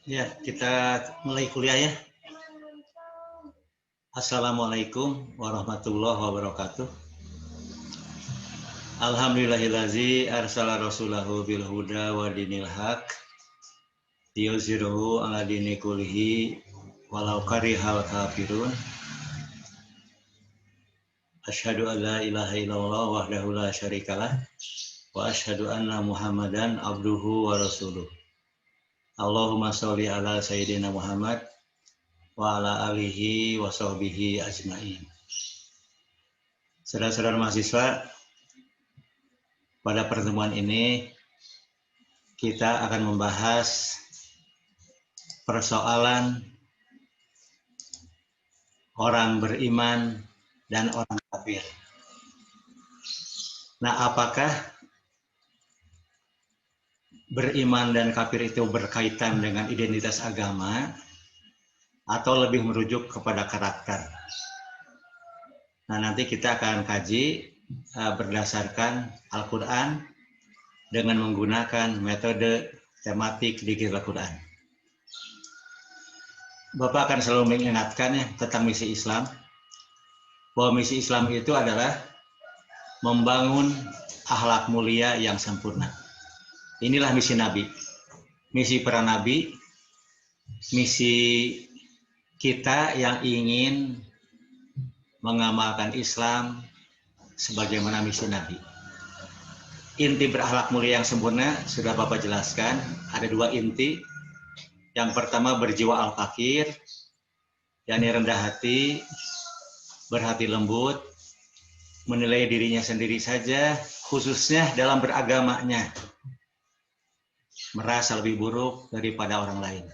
Ya, kita mulai kuliah ya. Assalamualaikum warahmatullahi wabarakatuh. Alhamdulillahillazi arsala rasulahu bil huda wa dinil haq liyuzhirahu ala dini kullihi walau karihal kafirun. Asyhadu an la ilaha illallah wahdahu la syarikalah wa asyhadu anna Muhammadan abduhu wa rasuluh. Allahumma sholli ala sayyidina Muhammad wa ala alihi wa sahbihi ajmain. Saudara-saudara mahasiswa, pada pertemuan ini kita akan membahas persoalan orang beriman dan orang kafir. Nah, apakah beriman dan kafir itu berkaitan dengan identitas agama atau lebih merujuk kepada karakter? Nah, nanti kita akan kaji berdasarkan Al-Quran dengan menggunakan metode tematik dikir Al-Quran. Bapak akan selalu mengingatkan ya tentang misi Islam, bahwa misi Islam itu adalah membangun akhlak mulia yang sempurna. Inilah misi Nabi, misi para Nabi, misi kita yang ingin mengamalkan Islam sebagaimana misi Nabi. Inti berakhlak mulia yang sempurna sudah Bapak jelaskan, ada dua inti. Yang pertama berjiwa al-fakir, yakni rendah hati, berhati lembut, menilai dirinya sendiri saja, khususnya dalam beragamanya, merasa lebih buruk daripada orang lain.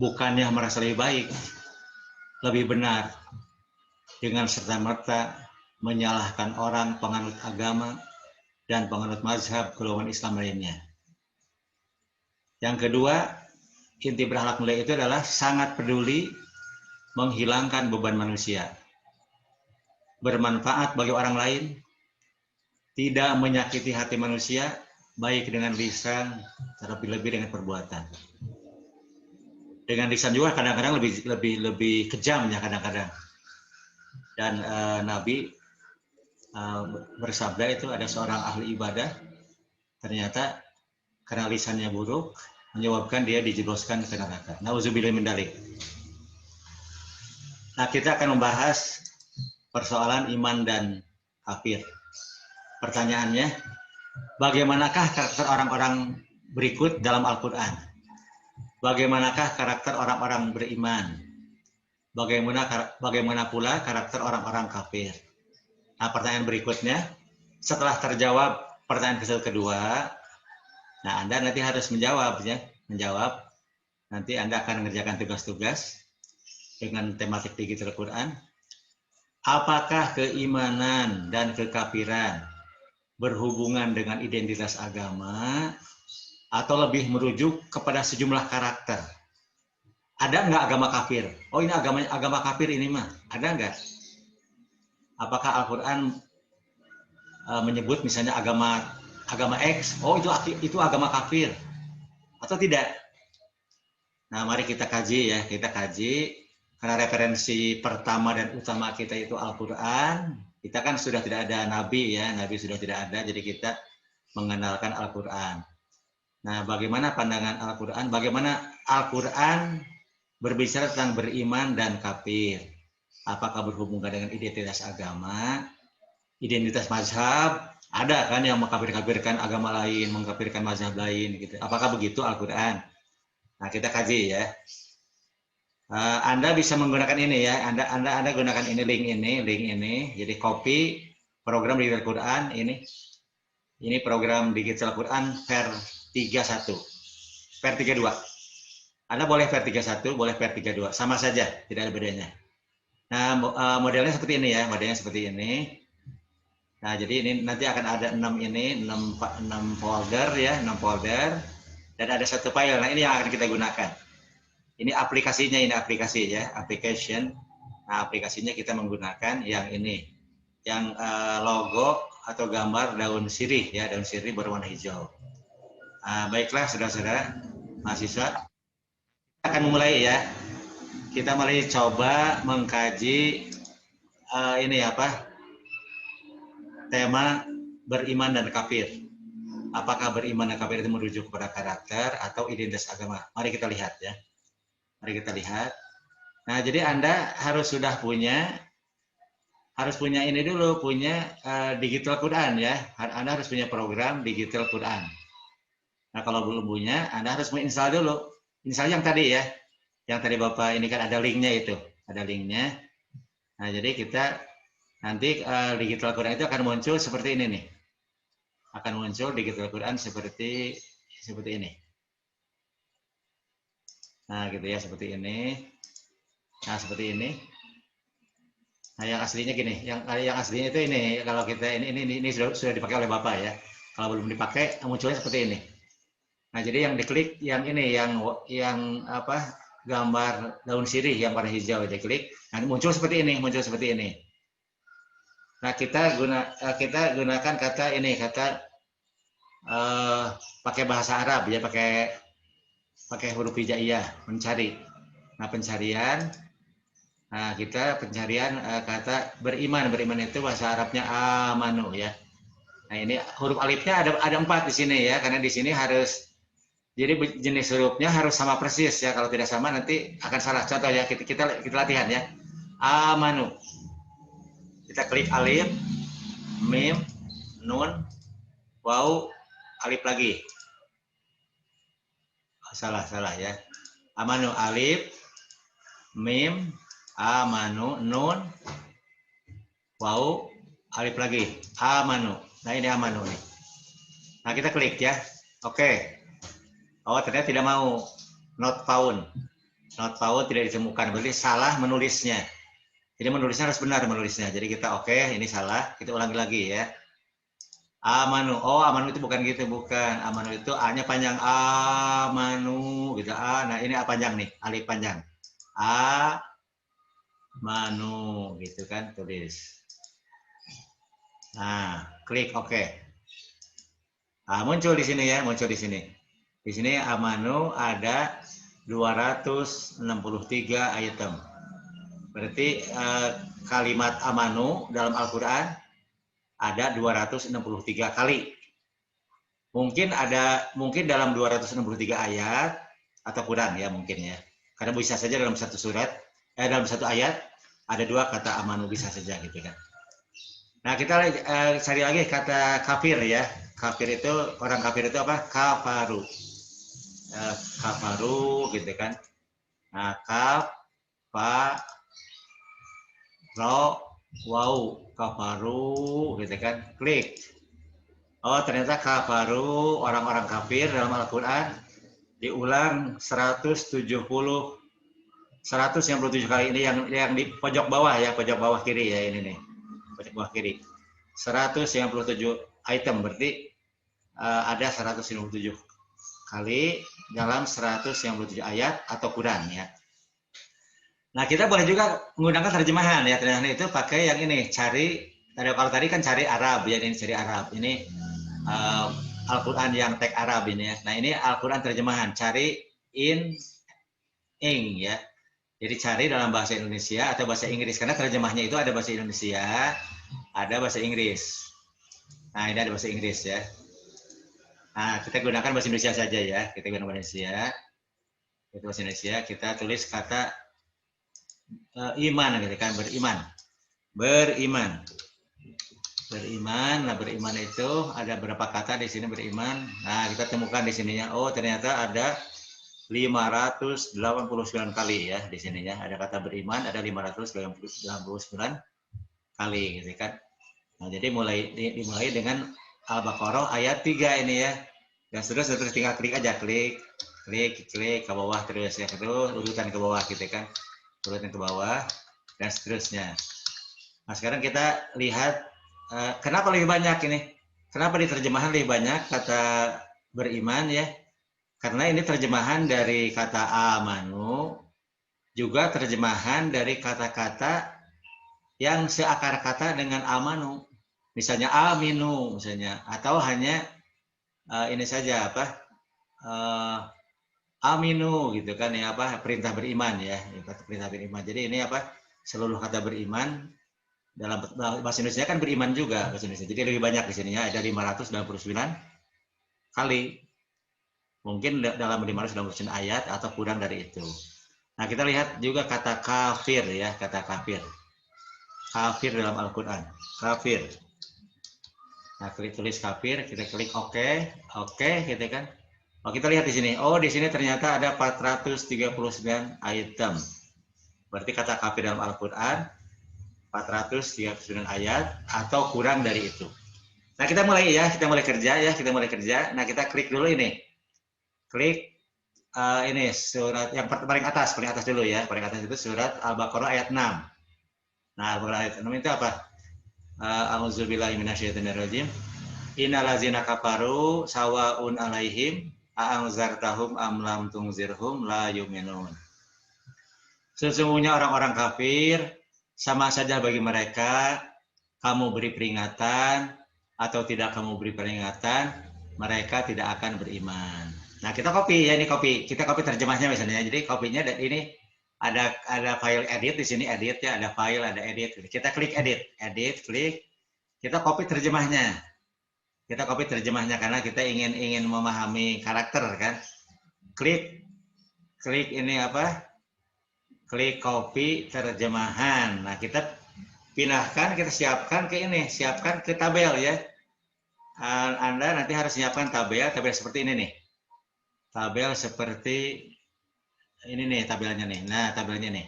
Bukannya merasa lebih baik, lebih benar, dengan serta-merta menyalahkan orang penganut agama dan penganut mazhab golongan Islam lainnya. Yang kedua, inti berakhlak mulia itu adalah sangat peduli menghilangkan beban manusia, bermanfaat bagi orang lain, tidak menyakiti hati manusia, baik dengan lisan, terlebih-lebih dengan perbuatan. Dengan lisan juga kadang-kadang lebih kejam ya kadang-kadang. Dan Nabi bersabda itu ada seorang ahli ibadah, ternyata karena lisannya buruk menyebabkan dia dijebloskan ke neraka. Nauzubillah min dzalik. Nah, kita akan membahas persoalan iman dan kafir. Pertanyaannya, bagaimanakah karakter orang-orang berikut dalam Al-Quran? Bagaimanakah karakter orang-orang beriman? Bagaimana pula karakter orang-orang kafir? Nah, pertanyaan berikutnya, setelah terjawab pertanyaan kedua, nah Anda nanti harus menjawab ya, Nanti Anda akan mengerjakan tugas-tugas dengan tematik digital Al-Quran. Apakah keimanan dan kekafiran berhubungan dengan identitas agama atau lebih merujuk kepada sejumlah karakter? Ada nggak agama kafir? Oh, ini agama kafir ini mah. Ada nggak? Apakah Al-Quran menyebut misalnya agama X? Oh, itu agama kafir atau tidak? Nah, mari kita kaji ya. Karena referensi pertama dan utama kita itu Al-Quran. Kita kan sudah tidak ada Nabi ya. Nabi sudah tidak ada, jadi kita mengenalkan Al-Quran. Nah, bagaimana pandangan Al-Quran? Bagaimana Al-Quran berbicara tentang beriman dan kafir? Apakah berhubungan dengan identitas agama, identitas mazhab? Ada kan yang mengkafir-kafirkan agama lain, mengkafirkan mazhab lain gitu. Apakah begitu Al-Quran? Nah, kita kaji ya. Anda bisa menggunakan ini ya. Anda gunakan ini link ini. Jadi copy program digital Quran ini. Ini program digital Quran ver 31. Ver 32. Anda boleh ver 31, boleh ver 32. Sama saja, tidak ada bedanya. Nah, modelnya seperti ini ya, Nah, jadi ini nanti akan ada 6 folder ya, 6 folder. Dan ada satu file. Nah, ini yang akan kita gunakan. Ini aplikasinya, application. Nah, aplikasinya kita menggunakan yang ini, yang logo atau gambar daun sirih ya, daun sirih berwarna hijau. Baiklah, saudara-saudara. mahasiswa. Kita akan mulai ya. Kita mulai coba mengkaji ini apa? Tema beriman dan kafir. Apakah beriman dan kafir itu merujuk kepada karakter atau identitas agama? Mari kita lihat ya. Mari kita lihat. Nah, jadi Anda harus punya ini dulu, punya digital Quran ya. Anda harus punya program digital Quran. Nah, kalau belum punya, Anda harus menginstal dulu. Install yang tadi ya. Yang tadi Bapak ini kan ada linknya itu. Ada linknya. Nah, jadi kita nanti digital Quran itu akan muncul seperti ini nih. Akan muncul digital Quran seperti ini. Nah, gitu ya, seperti ini. Nah, seperti ini. Nah, yang aslinya gini, yang aslinya itu ini. Kalau kita ini sudah dipakai oleh Bapak ya. Kalau belum dipakai, munculnya seperti ini. Nah, jadi yang diklik yang ini, yang apa? Gambar daun sirih yang warna hijau diklik. Nah, muncul seperti ini. Nah, kita gunakan kata ini, pakai bahasa Arab ya, pakai huruf hijaiyah, mencari. Nah, pencarian kata beriman itu bahasa Arabnya amanu ya. Nah, ini huruf alifnya ada 4 di sini ya, karena di sini harus, jadi jenis hurufnya harus sama persis ya. Kalau tidak sama nanti akan salah. Contoh ya, kita latihan ya. Amanu. Kita klik alif, mim, nun, waw, alif lagi. Salah ya. Amanu alif, mim, amanu, nun, waw, alif lagi. Amanu. Nah, ini amanu nih. Nah, kita klik ya. Oke. Oh, ternyata tidak mau. Not found. Not found tidak ditemukan. Berarti salah menulisnya. Jadi menulisnya harus benar menulisnya. Jadi kita oke, ini salah. Kita ulangi lagi ya. Amanu. Oh, amanu itu bukan gitu, bukan. Amanu itu A-nya panjang. Amanu gitu. Nah, ini A panjang nih, alif panjang. Manu gitu kan, tulis. Nah, klik oke. Nah, muncul di sini ya, muncul di sini. Di sini amanu ada 263 item. Berarti kalimat amanu dalam Al-Qur'an ada 263 kali. Mungkin dalam 263 ayat atau kurang ya mungkin ya. Karena bisa saja dalam satu dalam satu ayat ada 2 kata amanu, bisa saja gitu kan. Nah, kita cari lagi kata kafir ya. Orang kafir itu apa? Kafaru. Kafaru gitu kan. Nah, wow, kafaru gitu kan. Klik. Oh, ternyata kafaru, orang-orang kafir dalam Al-Qur'an diulang 197 kali. Ini yang di pojok bawah ya, pojok bawah kiri ya, ini nih. Pojok bawah kiri. 197 item, berarti ada 197 kali dalam 197 ayat atau kurang ya. Nah, kita boleh juga menggunakan terjemahan ya. Terjemahan itu pakai yang ini, kalau tadi kan cari Arab ya, ini cari Arab. Ini Al-Quran yang teks Arab ini ya. Nah, ini Al-Quran terjemahan, cari ing ya. Jadi cari dalam bahasa Indonesia atau bahasa Inggris, karena terjemahnya itu ada bahasa Indonesia, ada bahasa Inggris. Nah, ini ada bahasa Inggris ya. Nah, kita gunakan bahasa Indonesia saja ya. Kita gunakan bahasa Indonesia. Kita tulis kata iman gitu kan, beriman. Nah, beriman itu ada berapa kata di sini beriman. Nah, kita temukan di sininya. Oh, ternyata ada 599 kali ya di sini ya. Ada kata beriman, ada 599 kali gitu kan. Nah, jadi dimulai dengan Al-Baqarah ayat 3 ini ya. Dan terus tinggal klik aja, klik ke bawah terus ya, terus urutan ke bawah gitu kan. Urutan ke bawah dan seterusnya. Nah, sekarang kita lihat kenapa lebih banyak ini? Kenapa di terjemahan lebih banyak kata beriman ya? Karena ini terjemahan dari kata amanu, juga terjemahan dari kata-kata yang seakar kata dengan amanu. Misalnya aminu misalnya, atau hanya ini saja apa? aminu gitu kan ya, apa perintah beriman ya, perintah beriman. Jadi ini apa seluruh kata beriman dalam bahasa Indonesia kan beriman juga bahasa Indonesia. Jadi lebih banyak di sininya ada 599 kali. Mungkin dalam 599 ayat atau kurang dari itu. Nah, kita lihat juga kata kafir ya, kata kafir. Kafir dalam Al-Qur'an. Kafir. Nah, klik tulis kafir, kita klik oke, gitu kan. Oh, kita lihat di sini. Oh, di sini ternyata ada 439 item. Berarti kata kafir dalam Al-Qur'an 439 ayat atau kurang dari itu. Nah, kita mulai ya, kita mulai kerja. Nah, kita klik dulu ini. Klik ini surat yang paling atas dulu ya. Paling atas itu surat Al-Baqarah ayat 6. Nah, Al-Baqarah ayat 6 itu apa? A'udzubillahi minasyaitonirrajim. Innallazina kafaru sawaun alaihim a'anzartahum am lam tunzirhum la yu'minun. Sesungguhnya orang-orang kafir sama saja bagi mereka kamu beri peringatan atau tidak kamu beri peringatan, mereka tidak akan beriman. Nah, kita copy ya, ini copy. Kita copy terjemahnya misalnya. Jadi copy-nya ini ada file edit di sini, edit ya, ada file, ada edit. Kita klik edit, klik. Kita copy terjemahnya. Karena kita ingin memahami karakter kan. Klik ini apa? Klik copy terjemahan. Nah, kita pindahkan, kita siapkan ke ini, siapkan ke tabel ya. Anda nanti harus siapkan tabel seperti ini nih. Tabel seperti ini nih tabelnya nih. Nah, tabelnya nih.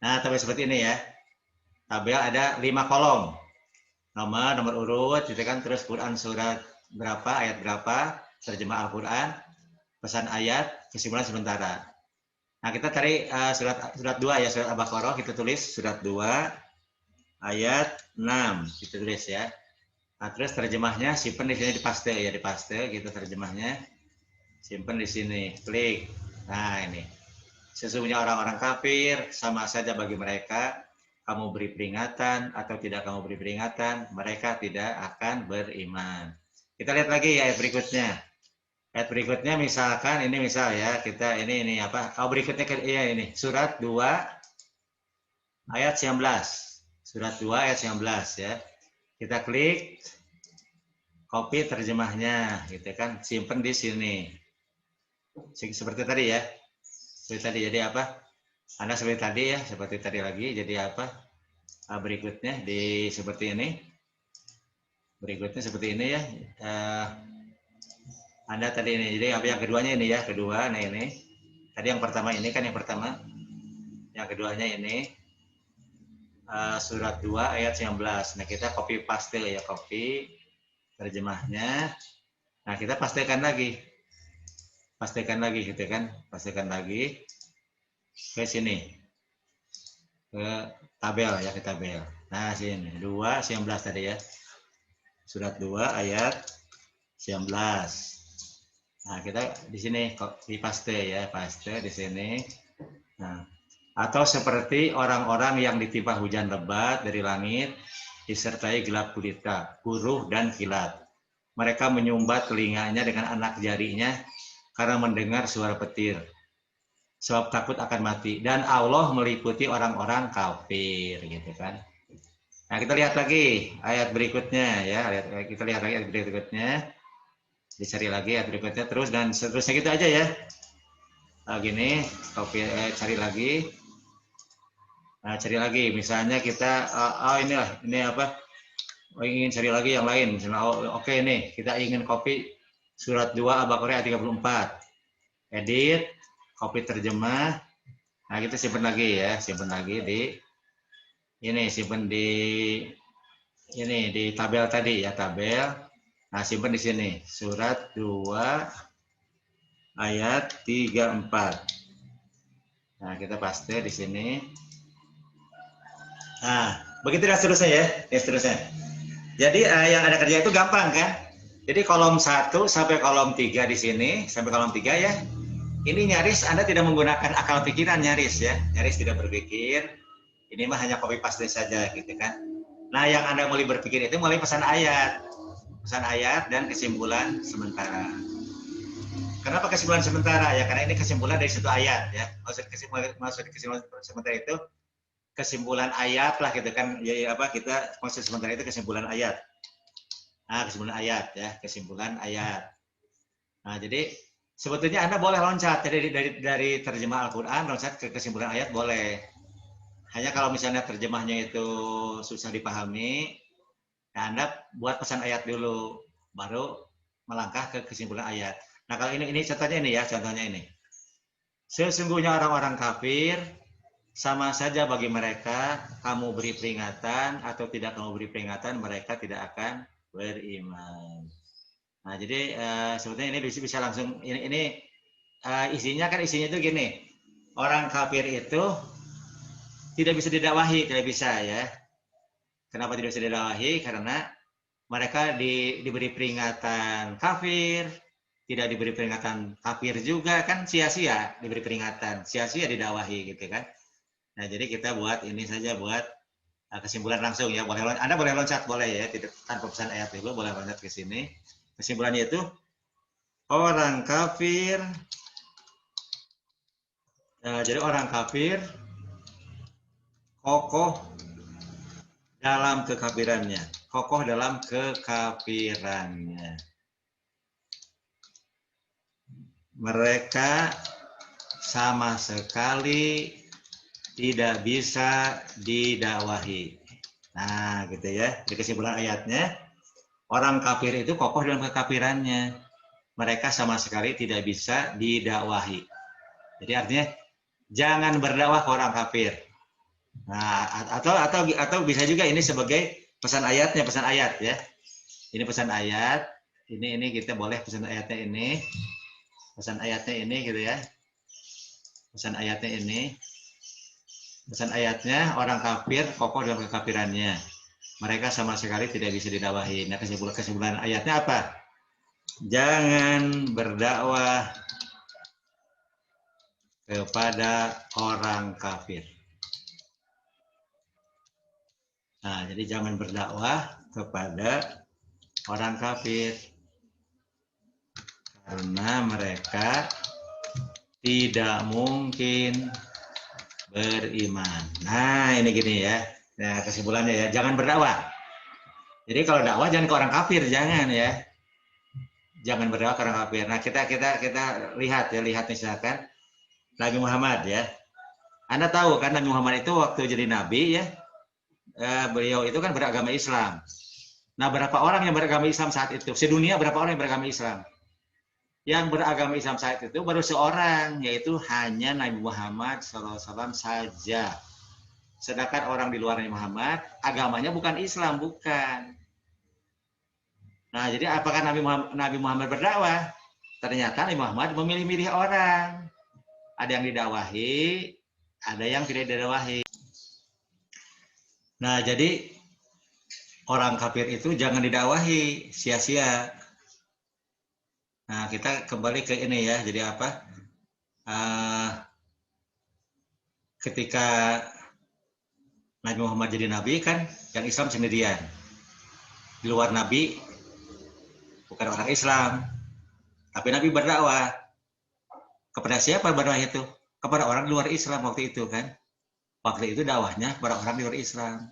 Nah, tabel seperti ini ya. Tabel ada 5 kolom. Nomor urut, gitu kan, terus Quran surat berapa, ayat berapa, terjemah Al-Quran, pesan ayat, kesimpulan sementara. Nah, kita cari surat 2 ya, surat Al-Baqarah, kita tulis surat 2 ayat 6, kita tulis ya. Nah, terus terjemahnya simpan di sini, dipaste ya, gitu terjemahnya. Simpan di sini, klik. Nah, ini. Sesungguhnya orang-orang kafir sama saja bagi mereka, kamu beri peringatan atau tidak kamu beri peringatan, mereka tidak akan beriman. Kita lihat lagi ayat berikutnya. Ayat berikutnya misalkan ini misal ya, kita ini apa? Oh, berikutnya ya ini, surat 2 ayat 19. Surat 2 ayat 19 ya. Kita klik copy terjemahnya gitu kan, simpan di sini. Seperti tadi ya. Seperti tadi, jadi apa? Anda seperti tadi ya, seperti tadi lagi. Jadi apa? Berikutnya di seperti ini. Berikutnya seperti ini ya. Anda tadi ini. Jadi apa yang keduanya ini ya, kedua. Nah ini. Tadi yang pertama ini kan yang pertama. Yang keduanya ini surat 2 ayat 19. Nah, kita copy paste ya, copy terjemahnya. Nah, kita pastikan lagi. Pastikan lagi gitu kan. Pastikan lagi ke sini. Ke tabel ya, ke tabel. Nah, sini 2 19 tadi ya. Surat 2 ayat 19. Nah, kita di sini di paste ya, paste di sini. Nah, atau seperti orang-orang yang ditimpa hujan lebat dari langit disertai gelap gulita, buruh dan kilat. Mereka menyumbat telinganya dengan anak jarinya karena mendengar suara petir. Sebab takut akan mati, dan Allah meliputi orang-orang kafir gitu kan. Nah, kita lihat lagi ayat berikutnya ya, kita lihat lagi ayat berikutnya. Dicari lagi ayat berikutnya terus dan seterusnya gitu aja ya. Nah, gini, copy cari lagi. Nah, cari lagi misalnya kita ini apa? Ingin cari lagi yang lain. Misalnya oke nih, kita ingin copy surat 2 Al-Baqarah ayat 34. Edit, copy terjemah. Nah, kita simpan lagi ya, simpan lagi di ini, simpan di ini di tabel tadi ya, tabel. Nah, simpan di sini surat 2 ayat 34. Nah, kita paste di sini. Nah, begitu dan seterusnya ya, seterusnya. Jadi yang ada kerja itu gampang kan? Jadi kolom 1 sampai kolom 3 di sini, sampai kolom 3 ya. Ini nyaris Anda tidak menggunakan akal pikiran, nyaris ya. Nyaris tidak berpikir. Ini mah hanya copy paste saja gitu kan. Nah, yang Anda mulai berpikir itu mulai pesan ayat dan kesimpulan sementara. Kenapa kesimpulan sementara? Ya karena ini kesimpulan dari satu ayat ya. Maksud kesimpulan sementara itu kesimpulan ayat lah gitu kan. Ya apa kita maksud sementara itu kesimpulan ayat. Nah, kesimpulan ayat ya, kesimpulan ayat. Nah, jadi sebetulnya Anda boleh loncat dari terjemah Al-Qur'an loncat ke kesimpulan ayat boleh. Hanya kalau misalnya terjemahnya itu susah dipahami, nah Anda buat pesan ayat dulu, baru melangkah ke kesimpulan ayat. Nah kalau ini contohnya ini ya, contohnya ini. Sesungguhnya orang-orang kafir sama saja bagi mereka, kamu beri peringatan atau tidak kamu beri peringatan, mereka tidak akan beriman. Nah jadi sebetulnya ini bisa langsung ini isinya itu gini, orang kafir itu tidak bisa didakwahi, tidak bisa ya. Kenapa tidak bisa didakwahi? Karena mereka diberi peringatan kafir, tidak diberi peringatan kafir juga kan sia-sia diberi peringatan, sia-sia didakwahi gitu kan. Nah jadi kita buat ini saja buat kesimpulan langsung ya. Anda boleh loncat boleh ya, tidak tanpa pesan ayat dulu boleh loncat ke sini. Kesimpulannya itu orang kafir. Jadi orang kafir kokoh dalam kekafirannya, kokoh dalam kekafirannya. Mereka sama sekali tidak bisa didakwahi. Nah, gitu ya. Di kesimpulan ayatnya, orang kafir itu kokoh dalam kekafirannya. Mereka sama sekali tidak bisa didakwahi. Jadi artinya jangan berdakwah ke orang kafir. Nah, atau bisa juga ini sebagai pesan ayatnya, pesan ayat ya. Ini pesan ayat. Ini kita boleh pesan ayatnya ini. Pesan ayatnya ini gitu ya. Pesan ayatnya ini. Pesan ayatnya orang kafir kokoh dalam kekafirannya. Mereka sama sekali tidak bisa didakwahi. Nah, kesimpulan ayatnya apa? Jangan berdakwah kepada orang kafir. Nah, jadi jangan berdakwah kepada orang kafir karena mereka tidak mungkin beriman. Nah, ini gini ya. Nah, kesimpulannya ya, jangan berdakwah. Jadi kalau dakwah jangan ke orang kafir, jangan ya. Jangan berdakwah ke orang kafir. Nah, kita lihat misalkan Nabi Muhammad ya. Anda tahu kan Nabi Muhammad itu waktu jadi nabi ya, beliau itu kan beragama Islam. Nah, berapa orang yang beragama Islam saat itu? Sedunia berapa orang yang beragama Islam? Yang beragama Islam saat itu baru seorang, yaitu hanya Nabi Muhammad SAW saja. Sedangkan orang di luar Nabi Muhammad, agamanya bukan Islam, bukan. Nah, jadi apakah Nabi Muhammad berdakwah? Ternyata Nabi Muhammad memilih-milih orang. Ada yang didakwahi, ada yang tidak didakwahi. Nah, jadi orang kafir itu jangan didakwahi, sia-sia. Nah, kita kembali ke ini ya. Jadi apa? Ketika Nabi Muhammad jadi nabi kan, yang Islam sendirian. Di luar nabi bukan orang Islam, tapi Nabi berdakwah. Kepada siapa berdakwah itu? Kepada orang di luar Islam waktu itu kan. Waktu itu dakwahnya kepada orang di luar Islam.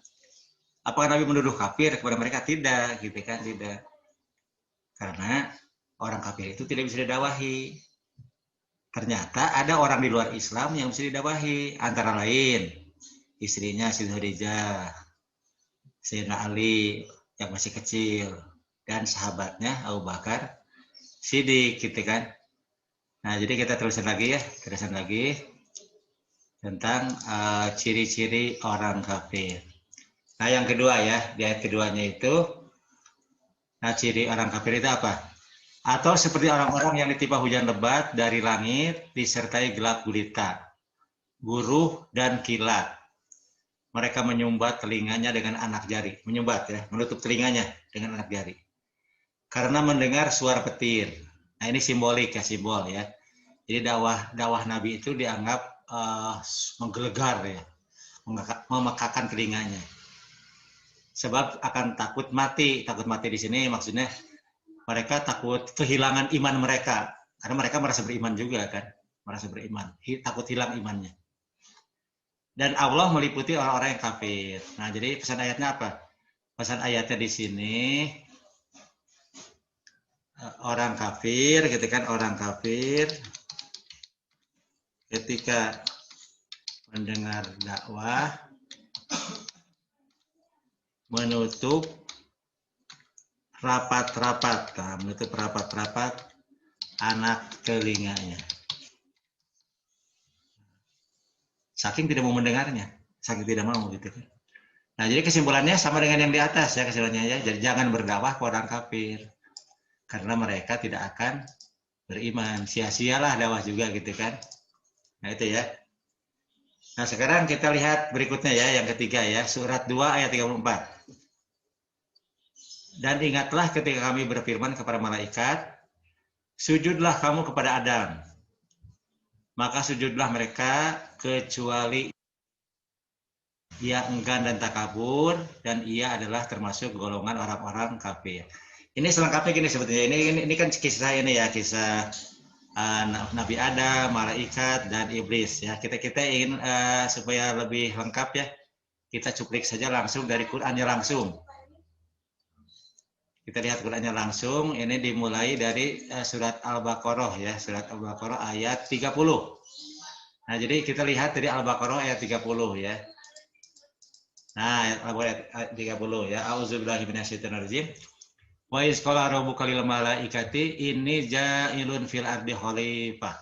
Apakah Nabi menuduh kafir kepada mereka? Tidak, gitu kan? Tidak. Karena orang kafir itu tidak bisa didakwahi. Ternyata ada orang di luar Islam yang bisa didakwahi. Antara lain, istrinya Siti Khadijah, Sayyidina Ali yang masih kecil, dan sahabatnya Abu Bakar Siddiq, gitu kan. Nah, jadi kita terusan lagi tentang ciri-ciri orang kafir. Nah, yang kedua ya, di ayat keduanya itu, nah ciri orang kafir itu apa? Atau seperti orang-orang yang ditimpa hujan lebat dari langit, disertai gelap gulita, guruh dan kilat. Mereka menyumbat telinganya dengan anak jari, menyumbat ya, menutup telinganya dengan anak jari. Karena mendengar suara petir. Nah, ini simbolik ya, simbol ya. Jadi dakwah Nabi itu dianggap menggelegar ya, memekakan telinganya. Sebab akan takut mati. Takut mati di sini maksudnya mereka takut kehilangan iman mereka. Karena mereka merasa beriman juga kan, merasa beriman, takut hilang imannya. Dan Allah meliputi orang-orang yang kafir. Nah, jadi pesan ayatnya apa? Pesan ayatnya di sini orang kafir, gitu kan, orang kafir ketika mendengar dakwah menutup rapat-rapat, nah, menutup rapat-rapat anak telinganya. Saking tidak mau mendengarnya, saking tidak mau gitu kan. Nah, jadi kesimpulannya sama dengan yang di atas ya kesimpulannya ya. Jadi jangan berdakwah ke orang kafir. Karena mereka tidak akan beriman. Sia-sialah dakwah juga gitu kan. Nah, itu ya. Nah, sekarang kita lihat berikutnya ya, yang ketiga ya, surat 2 ayat 34. Dan ingatlah ketika kami berfirman kepada malaikat, sujudlah kamu kepada Adam. Maka sujudlah mereka kecuali ia enggan dan takabur, dan ia adalah termasuk golongan orang-orang kafir. Ini selengkapnya gini sebetulnya. Ini kan kisah ini ya, kisah Nabi Adam, malaikat, dan iblis ya. Kita ingin supaya lebih lengkap ya, kita cuplik saja langsung dari Qur'annya langsung. Kita lihat Qur'annya langsung. Ini dimulai dari surat Al-Baqarah ya, surat Al-Baqarah ayat 30. Nah, jadi kita lihat dari Al-Baqarah ayat 30 ya. Nah, ayat 30 ya. A'udzubillahi minasyaitonirrajim. Wa iz qala rabbuka lil malaikati inni ja'ilun fil ardi khalifah.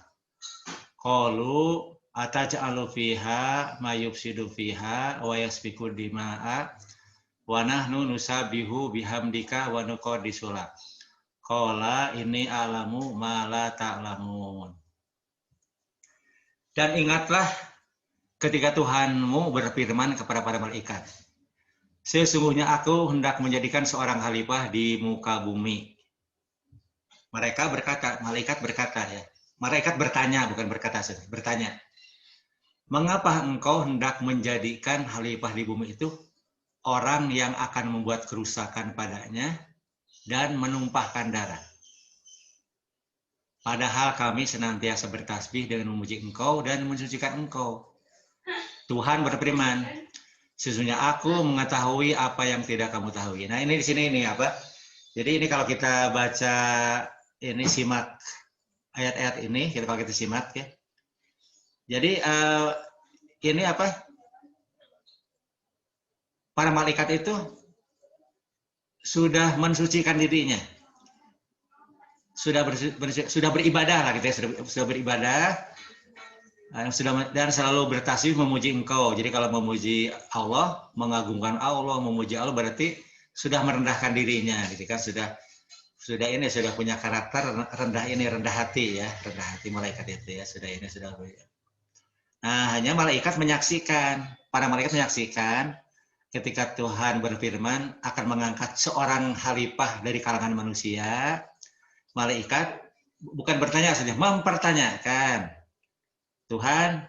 Qalu ataj'alu fiha ma yufsidu fiha wa yasfiku dima'a wa nahnu nusabihu bihamdika wa nuqaddisu lak. Qala inni a'lamu ma la ta'lamun. Dan ingatlah ketika Tuhanmu berfirman kepada para malaikat, sesungguhnya aku hendak menjadikan seorang khalifah di muka bumi. Mereka berkata, malaikat berkata ya. Malaikat bertanya, bukan berkata, bertanya. Mengapa engkau hendak menjadikan khalifah di bumi itu orang yang akan membuat kerusakan padanya dan menumpahkan darah? Padahal kami senantiasa bertasbih dengan memuji engkau dan mensucikan engkau. Tuhan berfirman, sesungguhnya aku mengetahui apa yang tidak kamu tahu. Nah, ini di sini ini apa? Jadi ini kalau kita baca ini simak ayat-ayat ini, kalau kita simak ya. Jadi ini apa? Para malaikat itu sudah mensucikan dirinya. Sudah beribadah lah gitu ya, sudah beribadah. Dan selalu bertasbih memuji engkau. Jadi kalau memuji Allah, mengagungkan Allah, memuji Allah berarti sudah merendahkan dirinya gitu kan, sudah punya karakter rendah hati ya, rendah hati malaikat itu ya, sudah. Nah, hanya para malaikat menyaksikan ketika Tuhan berfirman akan mengangkat seorang khalifah dari kalangan manusia. Malaikat bukan bertanya saja, mempertanyakan, Tuhan,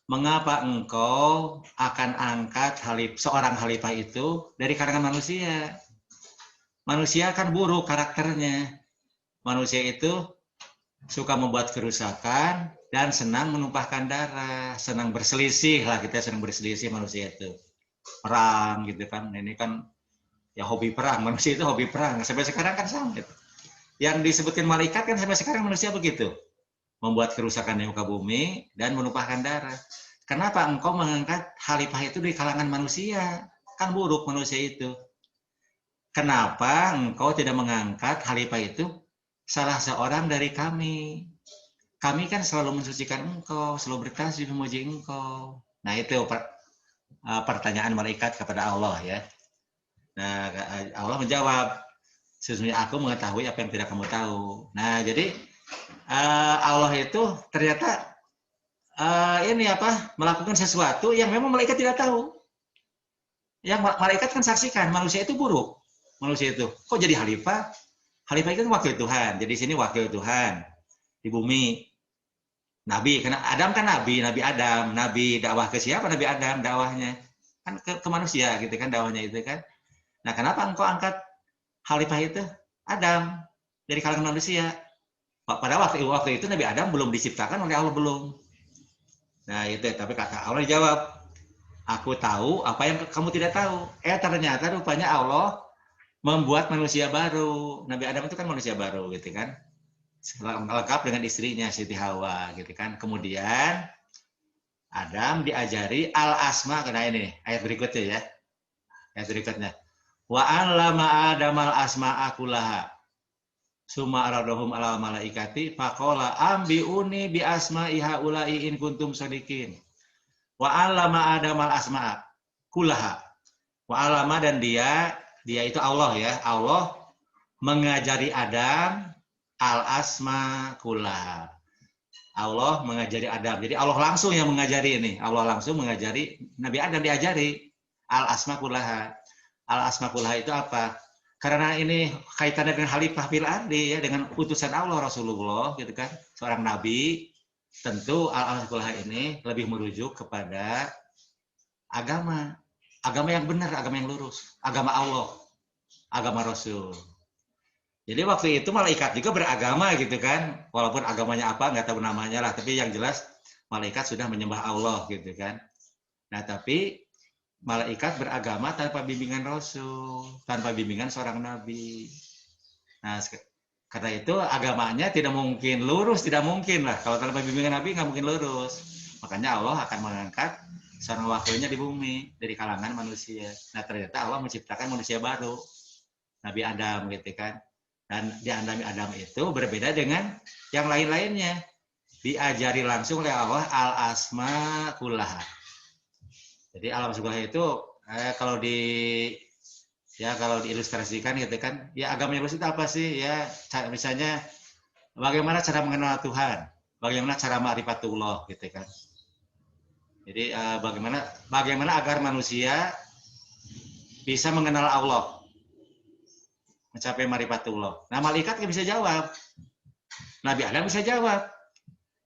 mengapa engkau akan angkat seorang khalifah itu dari kalangan manusia? Manusia kan buruk karakternya. Manusia itu suka membuat kerusakan dan senang menumpahkan darah, senang berselisih lah, kita senang berselisih manusia itu. Perang gitu kan, ini kan ya hobi perang, manusia itu hobi perang. Sampai sekarang kan sama gitu. Yang disebutkan malaikat kan sampai sekarang manusia begitu. Membuat kerusakan di muka bumi dan menumpahkan darah. Kenapa engkau mengangkat khalifah itu di kalangan manusia? Kan buruk manusia itu. Kenapa engkau tidak mengangkat khalifah itu salah seorang dari kami? Kami kan selalu mensucikan engkau, selalu bertasbih memuji engkau. Nah, itu pertanyaan malaikat kepada Allah ya. Nah, Allah menjawab, sesungguhnya aku mengetahui apa yang tidak kamu tahu. Nah, jadi Allah itu ternyata melakukan sesuatu yang memang malaikat tidak tahu. Yang malaikat kan saksikan manusia itu buruk. Manusia itu kok jadi khalifah? Khalifah itu wakil Tuhan. Jadi sini wakil Tuhan di bumi. Nabi, karena Adam kan nabi Adam, nabi dakwah ke siapa? Nabi Adam dakwahnya kan ke manusia gitu kan, dakwahnya itu kan. Nah, kenapa engkau angkat khalifah itu Adam dari kalangan manusia? Pada waktu itu Nabi Adam belum diciptakan oleh Allah, belum. Nah itu, tapi kata Allah jawab, aku tahu apa yang kamu tidak tahu. Ternyata rupanya Allah membuat manusia baru. Nabi Adam itu kan manusia baru gitu kan, lengkap dengan istrinya Siti Hawa gitu kan. Kemudian Adam diajari al-asma, karena ini ayat berikutnya ya. Ayat berikutnya. Wa 'allama Adamal asma'a kullaha. Summa aradahum ala malaikati faqala ambiuni bi asma'i haula'i in kuntum shadiqin. Wa 'allama Adamal asma'a kullaha. Wa 'allama, dan dia itu Allah ya. Allah mengajari Adam al-asma kullaha. Allah mengajari Adam. Jadi Allah langsung yang mengajari ini. Allah langsung mengajari Nabi Adam, diajari al-asma kullaha. Al-asma kullaha itu apa? Karena ini kaitannya dengan Khalifah fil ardi ya, dengan utusan Allah Rasulullah gitu kan, seorang nabi. Tentu al-asma kullaha ini lebih merujuk kepada agama. Agama yang benar, agama yang lurus, agama Allah, agama Rasul. Jadi waktu itu malaikat juga beragama gitu kan, walaupun agamanya apa nggak tahu namanya lah, tapi yang jelas malaikat sudah menyembah Allah gitu kan. Nah tapi malaikat beragama tanpa bimbingan Rasul, tanpa bimbingan seorang nabi. Nah karena itu agamanya tidak mungkin lurus, tidak mungkin lah kalau tanpa bimbingan nabi, nggak mungkin lurus. Makanya Allah akan mengangkat seorang wakilnya di bumi dari kalangan manusia. Nah ternyata Allah menciptakan manusia baru, Nabi Adam gitu kan. Dan di Nabi Adam itu berbeda dengan yang lain-lainnya. Diajari langsung oleh Allah al-asma kullaha. Jadi al-asma kullaha itu kalau diilustrasikan gitu kan, ya agama yang lurus itu apa sih? Ya misalnya bagaimana cara mengenal Tuhan, bagaimana cara ma'rifatullah gitu kan. Jadi bagaimana agar manusia bisa mengenal Allah, mencapai ma'rifatullah. Nah, malaikat nggak bisa jawab. Nabi Adam bisa jawab.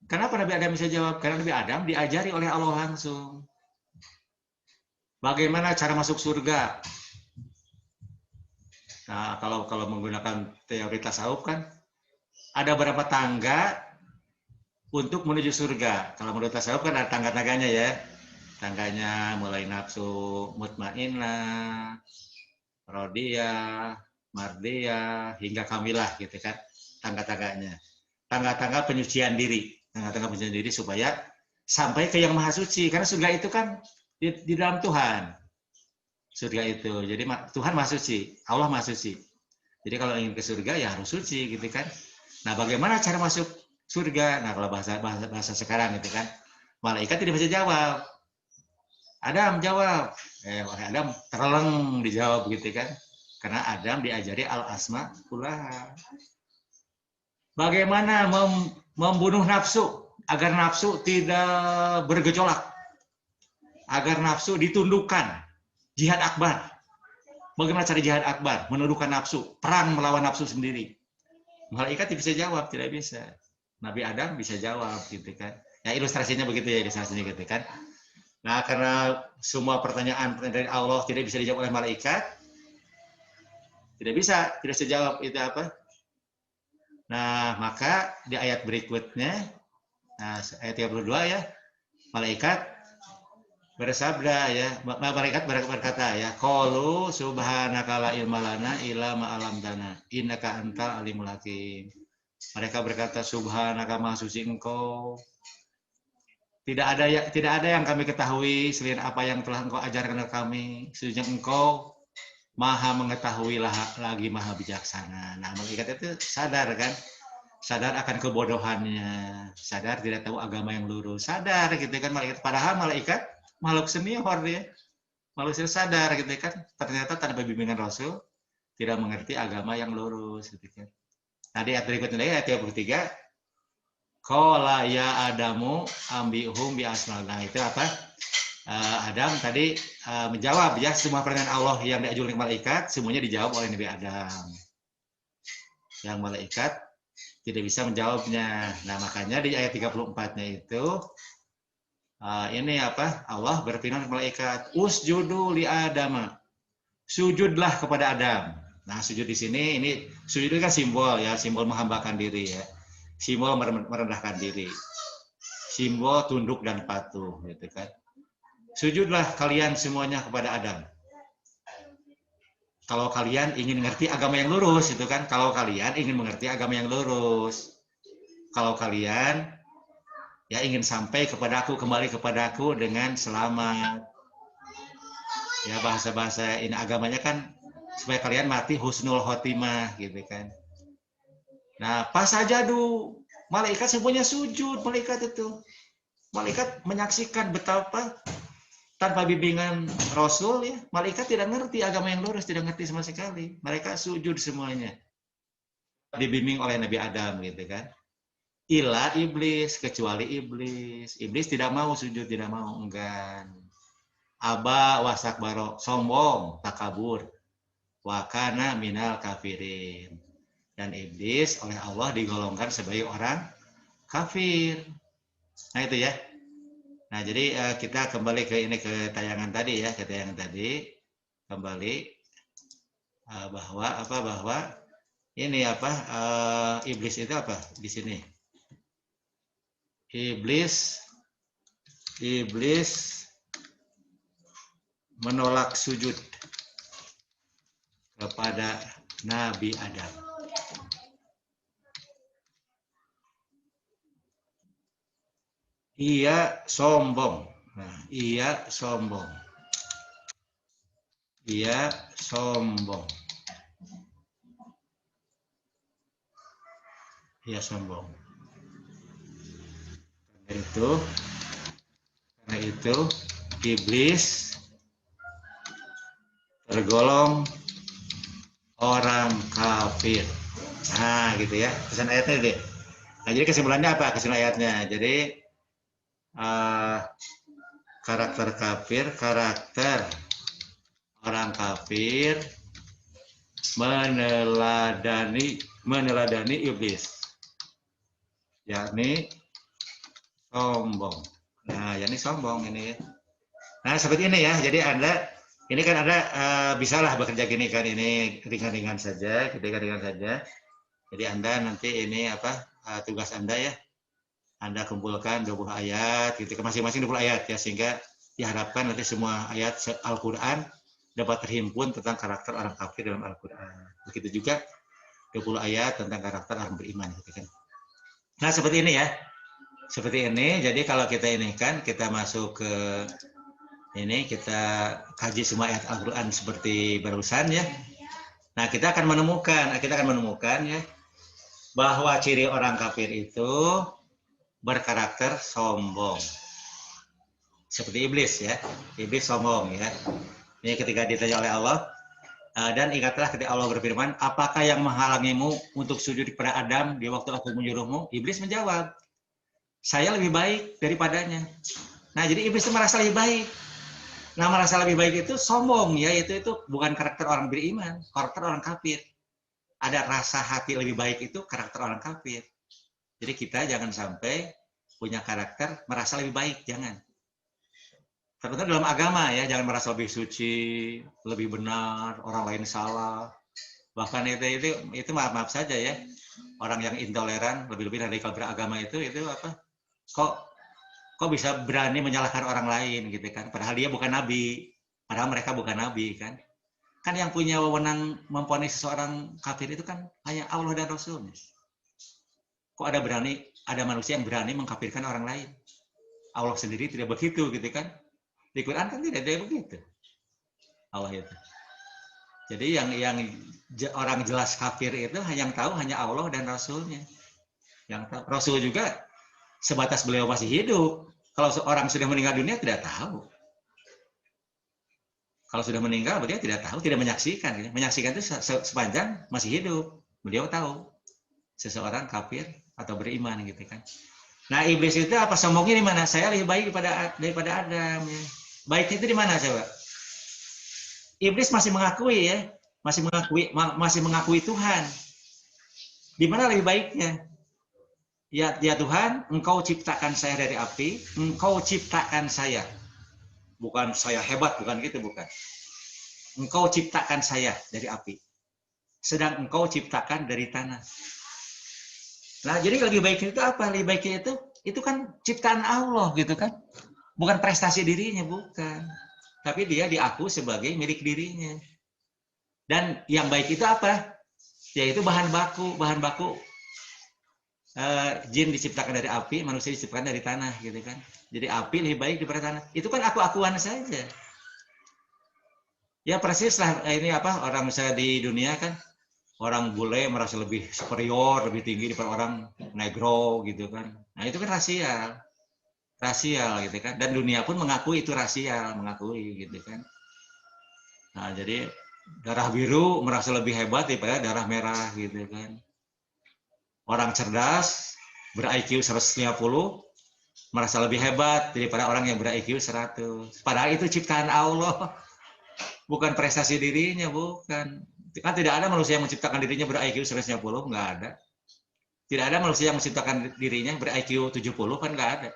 Kenapa Nabi Adam bisa jawab? Karena Nabi Adam diajari oleh Allah langsung. Bagaimana cara masuk surga? Nah, kalau menggunakan teori tasawuf kan, ada berapa tangga untuk menuju surga. Kalau menurut tasawuf kan ada tangga-tangganya ya. Tangganya mulai nafsu mutmainnah, radiyah, mardiyah, hingga kamilah gitu kan, tangga-tangganya. Tangga-tangga penyucian diri. Tangga-tangga penyucian diri supaya sampai ke yang maha suci. Karena surga itu kan di dalam Tuhan. Surga itu. Jadi Tuhan maha suci, Allah maha suci. Jadi kalau ingin ke surga ya harus suci gitu kan. Nah, bagaimana cara masuk surga? Nah, kalau bahasa sekarang gitu kan, malaikat tidak bisa jawab. Adam jawab. Adam terleng dijawab gitu kan. Karena Adam diajari al-asma kullaha. Bagaimana membunuh nafsu agar nafsu tidak bergejolak, agar nafsu ditundukkan. Jihad akbar. Bagaimana cara jihad akbar? Menundukkan nafsu, perang melawan nafsu sendiri. Malaikat tidak bisa jawab, tidak bisa. Nabi Adam bisa jawab gitu kan. Ya ilustrasinya begitu ya, ilustrasinya gitu kan. Nah, karena semua pertanyaan dari Allah tidak bisa dijawab oleh malaikat, tidak bisa jawab itu apa. Nah, maka di ayat berikutnya, nah, ayat 32 ya, malaikat bersabda ya, malaikat berkata ya, qalu subhanaka la ilma lana illa ma 'allamtana innaka antal alimul hakim. Mereka berkata, subhanaka, maha suci Engkau. Tidak ada yang kami ketahui selain apa yang telah Engkau ajarkan kepada kami. Sesungguhnya Engkau maha mengetahui lagi maha bijaksana. Nah, malaikat itu sadar kan, sadar akan kebodohannya, sadar tidak tahu agama yang lurus, sadar gitu kan malaikat. Padahal malaikat makhluk senior dia, makhluk sadar gitu kan, ternyata tanpa bimbingan Rasul tidak mengerti agama yang lurus gitu kan. Nah di ayat berikutnya ayat 33, qala ya Adamu ambihum bi asma. Nah itu apa? Adam tadi menjawab ya semua pertanyaan Allah yang diajukan oleh malaikat, semuanya dijawab oleh Nabi Adam. Yang malaikat tidak bisa menjawabnya. Nah makanya di ayat 34-nya itu ini apa? Allah berfirman kepada malaikat, usjudu li Adam. Sujudlah kepada Adam. Nah, sujud di sini ini sujud itu kan simbol ya, simbol menghambakan diri ya. simbol merendahkan diri, simbol tunduk dan patuh, gitu kan. Sujudlah kalian semuanya kepada Adam. Kalau kalian ingin mengerti agama yang lurus, itu kan. Kalau kalian ingin mengerti agama yang lurus, kalau kalian ya ingin sampai kepadaku, kembali kepadaku dengan selamat. Ya bahasa-bahasa ini agamanya kan supaya kalian mati husnul khotimah, gitu kan. Nah, pas sajadu, malaikat semuanya sujud, malaikat itu. Malaikat menyaksikan betapa tanpa bimbingan Rasul ya, malaikat tidak ngerti agama yang lurus, tidak ngerti sama sekali. Mereka sujud semuanya. Dibimbing oleh Nabi Adam, gitu kan. Ila iblis, kecuali iblis. Iblis tidak mau sujud, tidak mau, enggan. Aba wasakbaro, sombong, takabur. Wakana minal kafirin. Dan iblis oleh Allah digolongkan sebagai orang kafir. Nah itu ya. Nah jadi kita kembali ke ini, ke tayangan tadi ya, ke tayangan tadi kembali bahwa ini iblis itu apa di sini? Iblis menolak sujud kepada Nabi Adam. Ia sombong. Nah, ia sombong. Ia sombong. Ia sombong. Karena itu iblis tergolong orang kafir. Nah, gitu ya. Pesan ayatnya deh. Nah, jadi kesimpulannya apa? Kesimpulan ayatnya. Jadi karakter orang kafir meneladani iblis, yakni sombong. Nah, yakni sombong ini. Nah, seperti ini ya. Jadi Anda ini kan Anda bisalah bekerja gini kan, ini ringan-ringan saja, ringan-ringan saja. Jadi Anda nanti ini tugas Anda ya. Anda kumpulkan 20 ayat, gitu, masing-masing 20 ayat ya, sehingga diharapkan nanti semua ayat Al-Quran dapat terhimpun tentang karakter orang kafir dalam Al-Quran. Begitu juga 20 ayat tentang karakter orang beriman, gitu kan. Nah, seperti ini ya. Seperti ini, jadi kalau kita ini kan, kita masuk ke ini, kita kaji semua ayat Al-Quran seperti barusan ya. Nah, kita akan menemukan ya, bahwa ciri orang kafir itu berkarakter sombong. Seperti iblis ya. Iblis sombong ya. Ini ketika ditanya oleh Allah, dan ingatlah ketika Allah berfirman, apakah yang menghalangimu untuk sujud kepada Adam di waktu aku menyuruhmu? Iblis menjawab, saya lebih baik daripadanya. Nah, jadi iblis itu merasa lebih baik. Nah, merasa lebih baik itu sombong ya, itu bukan karakter orang beriman, karakter orang kafir. Ada rasa hati lebih baik itu karakter orang kafir. Jadi kita jangan sampai punya karakter merasa lebih baik, jangan. Terutama dalam agama ya, jangan merasa lebih suci, lebih benar, orang lain salah. Bahkan itu maaf saja ya, orang yang intoleran, lebih-lebih radikal beragama itu kok bisa berani menyalahkan orang lain gitu kan? Padahal dia bukan nabi, padahal mereka bukan nabi kan? Kan yang punya wewenang memvonis seseorang kafir itu kan hanya Allah dan Rasul. Kok ada manusia yang berani mengkafirkan orang lain? Allah sendiri tidak begitu, gitu kan? Di Quran kan tidak begitu. Allah itu. Jadi yang orang jelas kafir itu yang tahu hanya Allah dan Rasulnya. Yang tahu. Rasul juga sebatas beliau masih hidup. Kalau orang sudah meninggal dunia tidak tahu. Kalau sudah meninggal beliau tidak tahu, tidak menyaksikan. Menyaksikan itu sepanjang masih hidup. Beliau tahu seseorang kafir atau beriman, gitu kan. Nah, iblis itu apa sombongnya di mana? Saya lebih baik daripada Adam. Ya. Baiknya itu di mana coba? Iblis masih mengakui ya, masih mengakui Tuhan. Di mana lebih baiknya? Ya Tuhan, Engkau ciptakan saya dari api, Engkau ciptakan saya. Bukan saya hebat, bukan gitu, bukan. Engkau ciptakan saya dari api. Sedang Engkau ciptakan dari tanah. Nah, jadi lebih baik itu apa? Lebih baiknya itu kan ciptaan Allah gitu kan. Bukan prestasi dirinya, bukan. Tapi dia diaku sebagai milik dirinya. Dan yang baik itu apa? Yaitu bahan baku. Bahan baku jin diciptakan dari api, manusia diciptakan dari tanah gitu kan. Jadi api lebih baik daripada tanah. Itu kan aku-akuan saja. Ya persis lah ini apa orang misalnya di dunia kan orang bule merasa lebih superior, lebih tinggi daripada orang negro gitu kan. Nah, itu kan rasial. Rasial gitu kan. Dan dunia pun mengakui itu rasial, mengakui gitu kan. Nah, jadi darah biru merasa lebih hebat daripada darah merah gitu kan. Orang cerdas ber-IQ 150 merasa lebih hebat daripada orang yang ber-IQ 100. Padahal itu ciptaan Allah, bukan prestasi dirinya, bukan. Kan tidak ada manusia yang menciptakan dirinya ber-IQ 150, nggak ada. Tidak ada manusia yang menciptakan dirinya ber-IQ 70, kan nggak ada.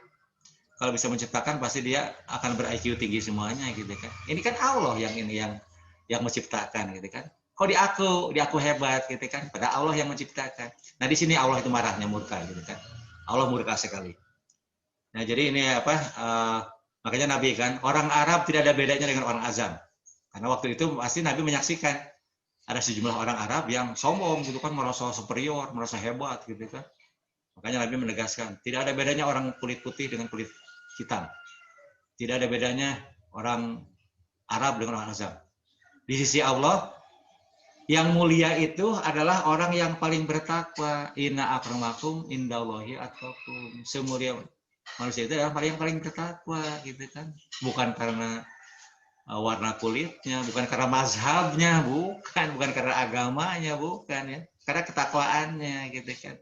Kalau bisa menciptakan pasti dia akan ber-IQ tinggi semuanya gitu kan. Ini kan Allah yang menciptakan gitu kan. Kok diaku hebat gitu kan. Padahal Allah yang menciptakan. Nah di sini Allah itu marahnya, murka gitu kan. Allah murka sekali. Nah jadi ini apa? Makanya Nabi kan orang Arab tidak ada bedanya dengan orang Azam. Karena waktu itu pasti Nabi menyaksikan ada sejumlah orang Arab yang sombong gitu kan, merasa superior, merasa hebat gitu kan. Makanya Nabi menegaskan, tidak ada bedanya orang kulit putih dengan kulit hitam. Tidak ada bedanya orang Arab dengan orang Azam. Di sisi Allah, yang mulia itu adalah orang yang paling bertakwa. Inna akramakum indallahi atqakum. Semulia manusia itu adalah yang paling bertakwa gitu kan. Bukan karena warna kulitnya, bukan karena mazhabnya, bukan karena agamanya, bukan ya. Karena ketakwaannya gitu kan.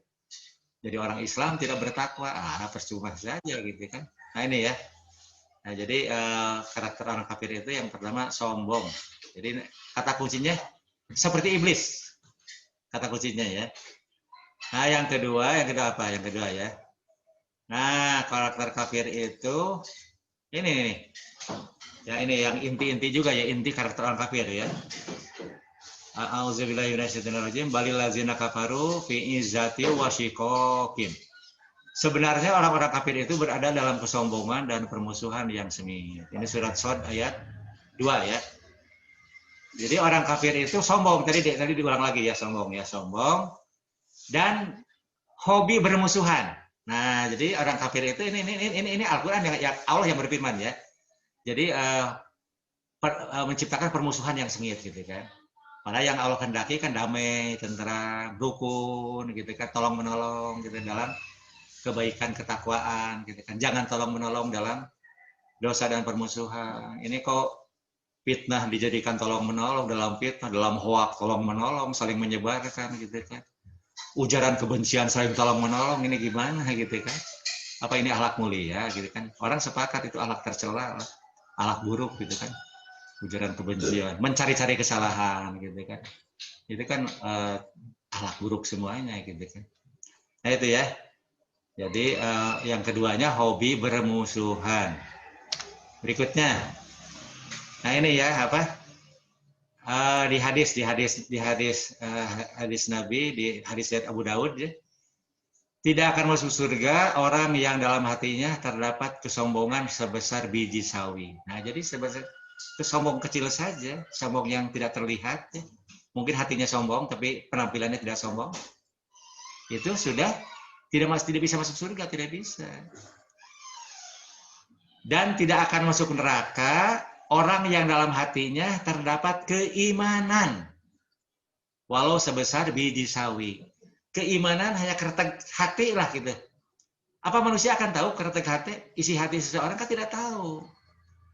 Jadi orang Islam tidak bertakwa, percuma saja gitu kan. Nah ini ya. Nah jadi karakter orang kafir itu yang pertama sombong. Jadi kata kuncinya seperti iblis. Kata kuncinya ya. Nah yang kedua apa? Yang kedua ya. Nah karakter kafir itu ini nih. Ya ini yang inti-inti juga ya, inti karakter orang kafir ya. A'udzubillahi minasyaitonirrajim. Balil ladzina kafaru fi izzati wa shiqaqin. Sebenarnya orang-orang kafir itu berada dalam kesombongan dan permusuhan yang sengit. Ini surat Shad ayat 2 ya. Jadi orang kafir itu sombong, tadi diulang lagi ya, sombong dan hobi bermusuhan. Nah, jadi orang kafir itu ini Al-Qur'an yang Allah yang berfirman ya. Jadi menciptakan permusuhan yang sengit gitu kan. Padahal yang Allah kehendaki kan damai, tentram, rukun gitu kan, tolong menolong gitu dalam kebaikan, ketakwaan gitu kan. Jangan tolong menolong dalam dosa dan permusuhan. Ini kok fitnah dijadikan tolong menolong, dalam fitnah, dalam hoak tolong menolong, saling menyebarkan gitu kan. Ujaran kebencian saling tolong menolong, ini gimana gitu kan. Apa ini akhlak mulia gitu kan. Orang sepakat itu akhlak tercela, akhlak buruk gitu kan. Ujaran kebencian, mencari-cari kesalahan gitu kan. Itu kan akhlak buruk semuanya gitu kan. Nah itu ya. Jadi yang keduanya hobi bermusuhan. Berikutnya, nah ini ya apa? Di hadis Nabi, di hadis dari Abu Daud ya, tidak akan masuk surga orang yang dalam hatinya terdapat kesombongan sebesar biji sawi. Nah jadi sebesar kesombong kecil saja, sombong yang tidak terlihat, ya. Mungkin hatinya sombong tapi penampilannya tidak sombong. Itu sudah tidak bisa masuk surga, tidak bisa. Dan tidak akan masuk neraka orang yang dalam hatinya terdapat keimanan. Walau sebesar biji sawi. Keimanan hanya keretek hati lah gitu. Apa manusia akan tahu keretek hati, isi hati seseorang kan tidak tahu.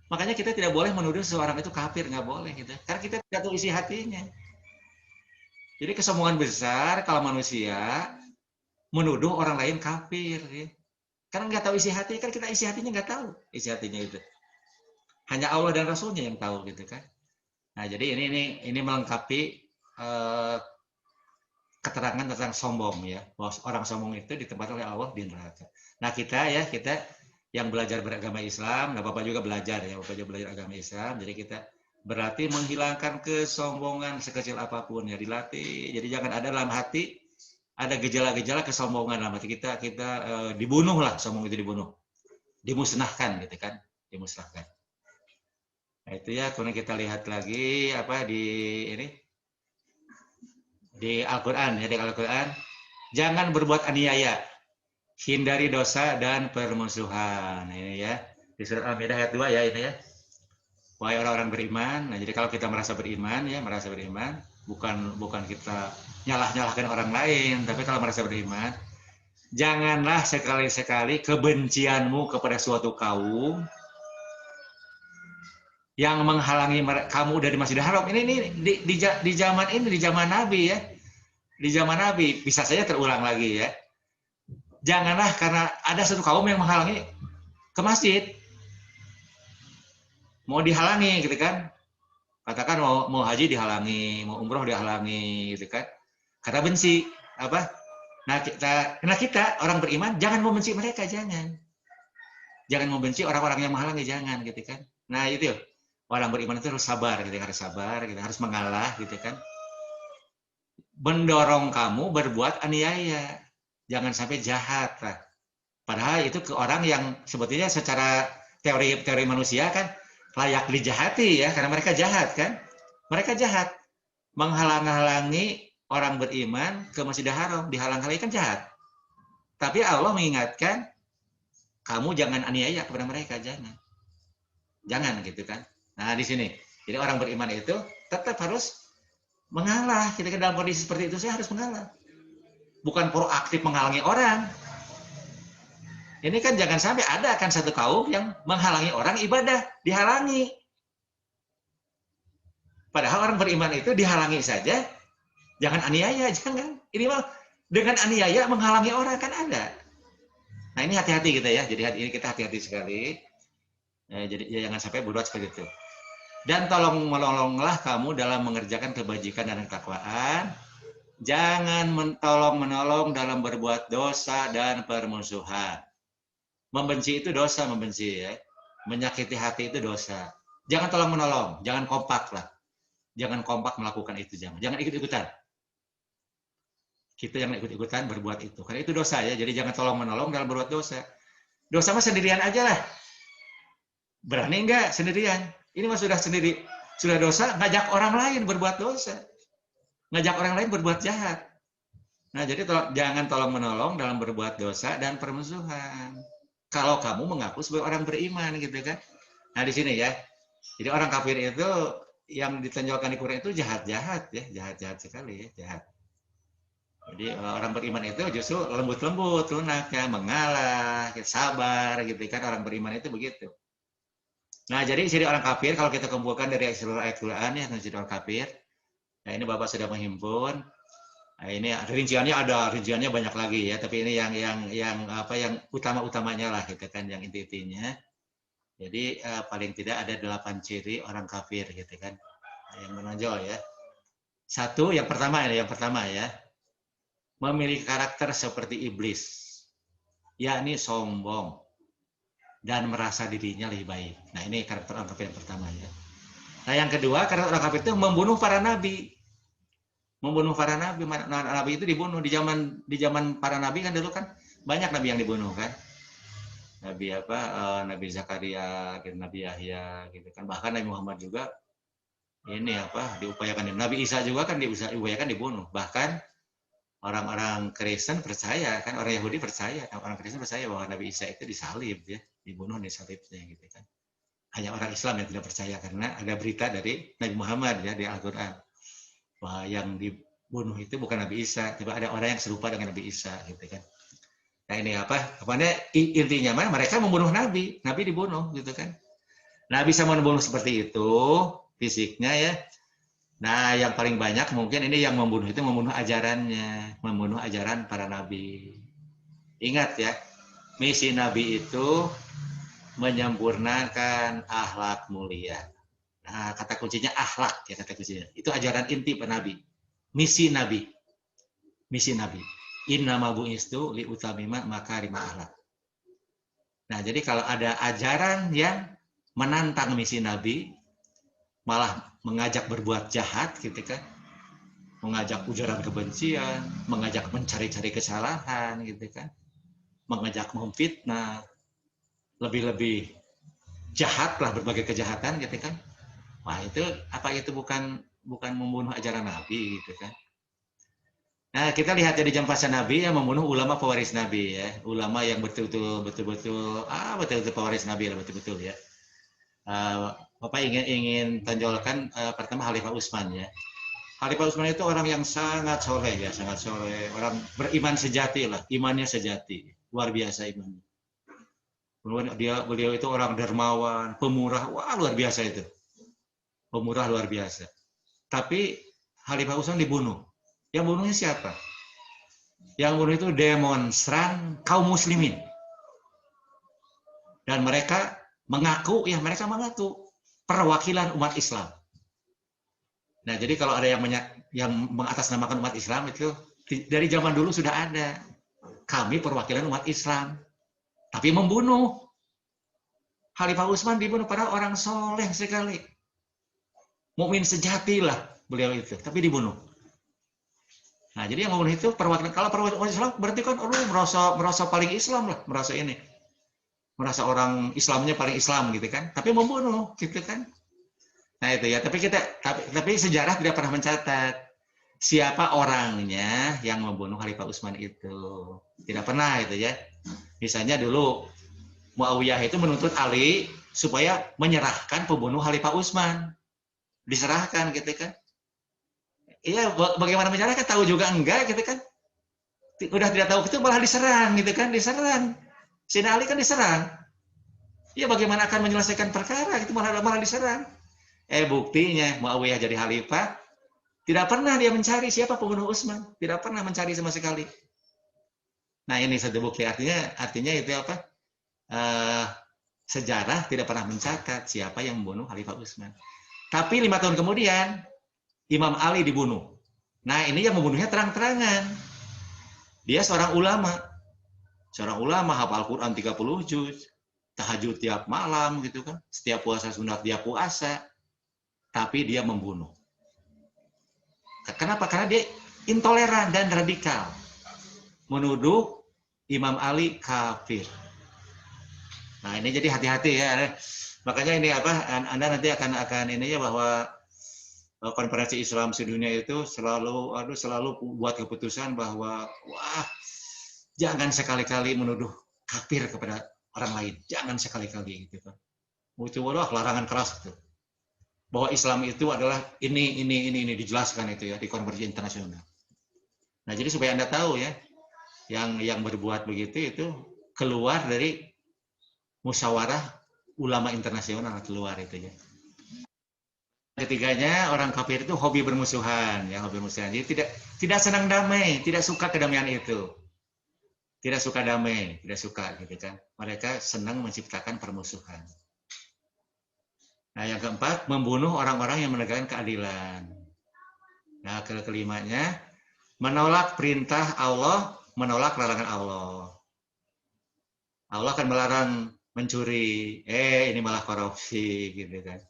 Makanya kita tidak boleh menuduh seseorang itu kafir, nggak boleh gitu. Karena kita tidak tahu isi hatinya. Jadi kesombongan besar kalau manusia menuduh orang lain kafir, ya. Karena nggak tahu isi hati, kan kita isi hatinya nggak tahu isi hatinya itu. Hanya Allah dan Rasulnya yang tahu gitu kan. Nah jadi ini melengkapi keterangan tentang sombong ya, bahwa orang sombong itu ditempatkan oleh Allah di neraka. Nah kita yang belajar beragama Islam, nah Bapak juga belajar ya, Bapak juga belajar agama Islam, jadi kita berarti menghilangkan kesombongan sekecil apapun ya, dilatih. Jadi jangan ada dalam hati ada gejala-gejala kesombongan dalam hati kita, dibunuh lah, sombong itu dibunuh, dimusnahkan gitu kan, dimusnahkan. Nah, itu ya, kemudian kita lihat lagi apa di Al-Qur'an ya, di Al-Qur'an, jangan berbuat aniaya, hindari dosa dan permusuhan. Nah, ini ya, di surat Al-Maidah ayat 2 ya ini ya. Wahai orang-orang beriman. Nah, jadi kalau kita merasa beriman ya, bukan kita nyalah-nyalahkan orang lain, tapi kalau merasa beriman, janganlah sekali-sekali kebencianmu kepada suatu kaum yang menghalangi kamu dari Masjidil Haram. Ini di zaman ini, di zaman Nabi ya. Di zaman Nabi bisa saja terulang lagi ya. Janganlah karena ada satu kaum yang menghalangi ke masjid. Mau dihalangi gitu kan. Katakan mau haji dihalangi, mau umroh dihalangi gitu kan. Karena benci apa? Nah kita orang beriman jangan membenci mereka, jangan. Jangan membenci orang-orang yang menghalangi, jangan gitu kan. Nah itu orang beriman itu harus sabar gitu, harus sabar gitu, harus mengalah gitu kan. Mendorong kamu berbuat aniaya, jangan sampai jahat lah. Padahal itu ke orang yang sebetulnya secara teori manusia kan layak dijahati ya, karena mereka jahat kan. Mereka jahat, menghalang-halangi orang beriman ke Masjidil Haram, dihalang-halangi kan jahat. Tapi Allah mengingatkan, kamu jangan aniaya kepada mereka, jangan. Jangan gitu kan. Nah di sini, jadi orang beriman itu tetap harus mengalah. Ketika dalam kondisi seperti itu saya harus mengalah. Bukan proaktif menghalangi orang. Ini kan jangan sampai ada kan satu kaum yang menghalangi orang ibadah, dihalangi. Padahal orang beriman itu dihalangi saja, jangan aniaya, jangan. Ini mah dengan aniaya menghalangi orang kan ada. Nah ini hati-hati kita ya, jadi ini kita hati-hati sekali. Jadi jangan sampai berbuat seperti itu. Dan tolong menolonglah kamu dalam mengerjakan kebajikan dan ketakwaan. Jangan tolong menolong dalam berbuat dosa dan permusuhan. Membenci itu dosa, membenci ya. Menyakiti hati itu dosa. Jangan tolong menolong, jangan kompak lah. Jangan kompak melakukan itu, jangan ikut-ikutan. Kita yang ikut-ikutan berbuat itu. Karena itu dosa ya, jadi jangan tolong menolong dalam berbuat dosa. Dosa mah sendirian aja lah. Berani enggak sendirian? Ini mah sudah sendiri, sudah dosa, ngajak orang lain berbuat dosa. Ngajak orang lain berbuat jahat. Nah, jadi jangan tolong menolong dalam berbuat dosa dan permusuhan. Kalau kamu mengaku sebagai orang beriman gitu kan. Nah, di sini ya. Jadi orang kafir itu yang ditonjolkan di Quran itu jahat-jahat ya, jahat-jahat sekali ya, jahat. Jadi orang beriman itu justru lembut-lembut, lunak ya, mengalah, sabar gitu kan. Orang beriman itu begitu. Nah, jadi ciri orang kafir kalau kita kumpulkan dari seluruh ayat Quran ya, ciri orang kafir. Nah, ini Bapak sudah menghimpun. Nah, ini rinciannya banyak lagi ya, tapi ini yang utama-utamanya lah gitu kan, yang inti-intinya. Jadi paling tidak ada 8 ciri orang kafir gitu kan, yang menonjol ya. Satu, yang pertama ya, memiliki karakter seperti iblis, yakni sombong dan merasa dirinya lebih baik. Nah, ini karakter orang kafir yang pertama ya. Nah, yang kedua, karakter orang kafir itu membunuh para nabi. Membunuh para nabi. Nabi itu dibunuh di zaman para nabi kan dulu kan banyak nabi yang dibunuh kan. Nabi Nabi Zakaria, Nabi Yahya gitu kan. Bahkan Nabi Muhammad juga diupayakan. Nabi Isa juga kan diupayakan dibunuh. Bahkan orang-orang Kristen percaya kan, orang Yahudi percaya, orang Kristen percaya bahwa Nabi Isa itu disalib ya, dibunuh di salibnya gitu kan. Hanya orang Islam yang tidak percaya karena ada berita dari Nabi Muhammad ya di Al-Qur'an. Bahwa yang dibunuh itu bukan Nabi Isa, tapi ada orang yang serupa dengan Nabi Isa gitu kan. Nah ini intinya mereka membunuh Nabi dibunuh gitu kan. Nah bisa membunuh seperti itu fisiknya ya. Nah yang paling banyak mungkin ini yang membunuh itu membunuh ajarannya, membunuh ajaran para nabi. Ingat ya, misi Nabi itu menyempurnakan akhlak mulia. Nah, kata kuncinya akhlak ya, kata kuncinya. Itu ajaran inti Nabi. Misi Nabi. Innama bu'istu liutamima makarima akhlak. Nah, jadi kalau ada ajaran yang menantang misi Nabi, malah mengajak berbuat jahat gitu kan. mengajak ujaran kebencian, mengajak mencari-cari kesalahan, gitu kan, mengajak memfitnah, lebih-lebih jahat lah, berbagai kejahatan, gitu kan. Wah itu apa itu bukan membunuh ajaran Nabi, gitu kan? Nah kita lihat ya di Jampasan Nabi yang membunuh ulama pewaris Nabi ya, ulama yang betul-betul pewaris Nabi lah, betul-betul ya. Bapak ingin tonjolkan pertama Khalifah Utsman ya. Khalifah Utsman itu orang yang sangat soleh ya, sangat soleh. Orang beriman sejati lah, imannya sejati, luar biasa imannya. Beliau itu orang dermawan, pemurah, wah luar biasa itu, pemurah luar biasa. Tapi Khalifah Utsman dibunuh. Yang bunuhnya siapa? Yang bunuh itu demonstran kaum muslimin. Dan mereka mengaku perwakilan umat Islam. Nah, jadi kalau ada yang mengatasnamakan umat Islam itu dari zaman dulu sudah ada. Kami perwakilan umat Islam, tapi membunuh. Khalifah Utsman dibunuh pada orang soleh sekali. Mukmin sejati lah beliau itu, tapi dibunuh. Nah, jadi yang membunuh itu perwakilan. Kalau perwakilan umat Islam berarti kan merasa paling Islam lah, merasa orang Islamnya paling Islam gitu kan, tapi membunuh gitu kan. Nah itu ya, tapi sejarah tidak pernah mencatat siapa orangnya yang membunuh Khalifah Utsman itu. Tidak pernah itu ya. Misalnya dulu Muawiyah itu menuntut Ali supaya menyerahkan pembunuh Khalifah Utsman. Diserahkan gitu kan. Iya, bagaimana menyerahkan tahu juga enggak gitu kan. Udah tidak tahu itu malah diserang gitu kan, diserang. Sayyidina Ali kan diserang. Ya bagaimana akan menyelesaikan perkara itu malah diserang. Buktinya Muawiyah jadi khalifah, tidak pernah dia mencari siapa pembunuh Utsman, tidak pernah mencari sama sekali. Nah ini satu bukti, artinya itu apa? Sejarah tidak pernah mencatat siapa yang membunuh Khalifah Utsman. Tapi 5 tahun kemudian Imam Ali dibunuh. Nah ini yang membunuhnya terang-terangan. Dia seorang ulama hafal Quran 30 juz, tahajud tiap malam gitu kan, setiap puasa sunat dia puasa. Tapi dia membunuh. Kenapa? Karena dia intoleran dan radikal. Menuduh Imam Ali kafir. Nah, ini jadi hati-hati ya. Makanya ini Anda nanti akan ini ya, bahwa konferensi Islam sedunia itu selalu buat keputusan bahwa wah, jangan sekali-kali menuduh kafir kepada orang lain. Jangan sekali-kali gitu kan. Itu larangan keras itu. Bahwa Islam itu adalah ini dijelaskan itu ya di konferensi internasional. Nah, jadi supaya Anda tahu ya, yang berbuat begitu itu keluar dari musyawarah ulama internasional, keluar itu ya. Ketiganya, orang kafir itu hobi bermusuhan, ya hobi bermusuhan. Jadi tidak senang damai, tidak suka kedamaian itu. Tidak suka damai, tidak suka gitu kan. Mereka senang menciptakan permusuhan. Nah, yang keempat, membunuh orang-orang yang menegakkan keadilan. Nah, kelimanya, menolak perintah Allah, menolak larangan Allah. Allah kan melarang mencuri, ini malah korupsi, gitu kan.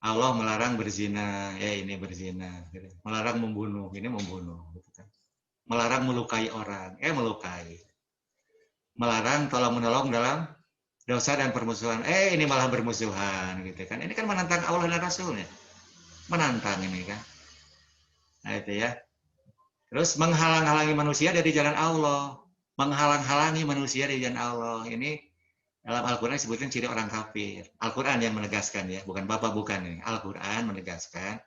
Allah melarang berzina, ini berzina. Gitu. Melarang membunuh, ini membunuh. Gitu kan. Melarang melukai orang, melukai. Melarang tolong-menolong dalam dosa dan permusuhan, ini malah bermusuhan gitu kan. Ini kan menantang Allah dan Rasulnya, menantang ini kan. Nah itu ya. Terus menghalang-halangi manusia dari jalan Allah, menghalang-halangi manusia dari jalan Allah. Ini dalam Al-Quran disebutkan ciri orang kafir. Al-Quran yang menegaskan ya, bukan Bapak, bukan ini. Al-Quran menegaskan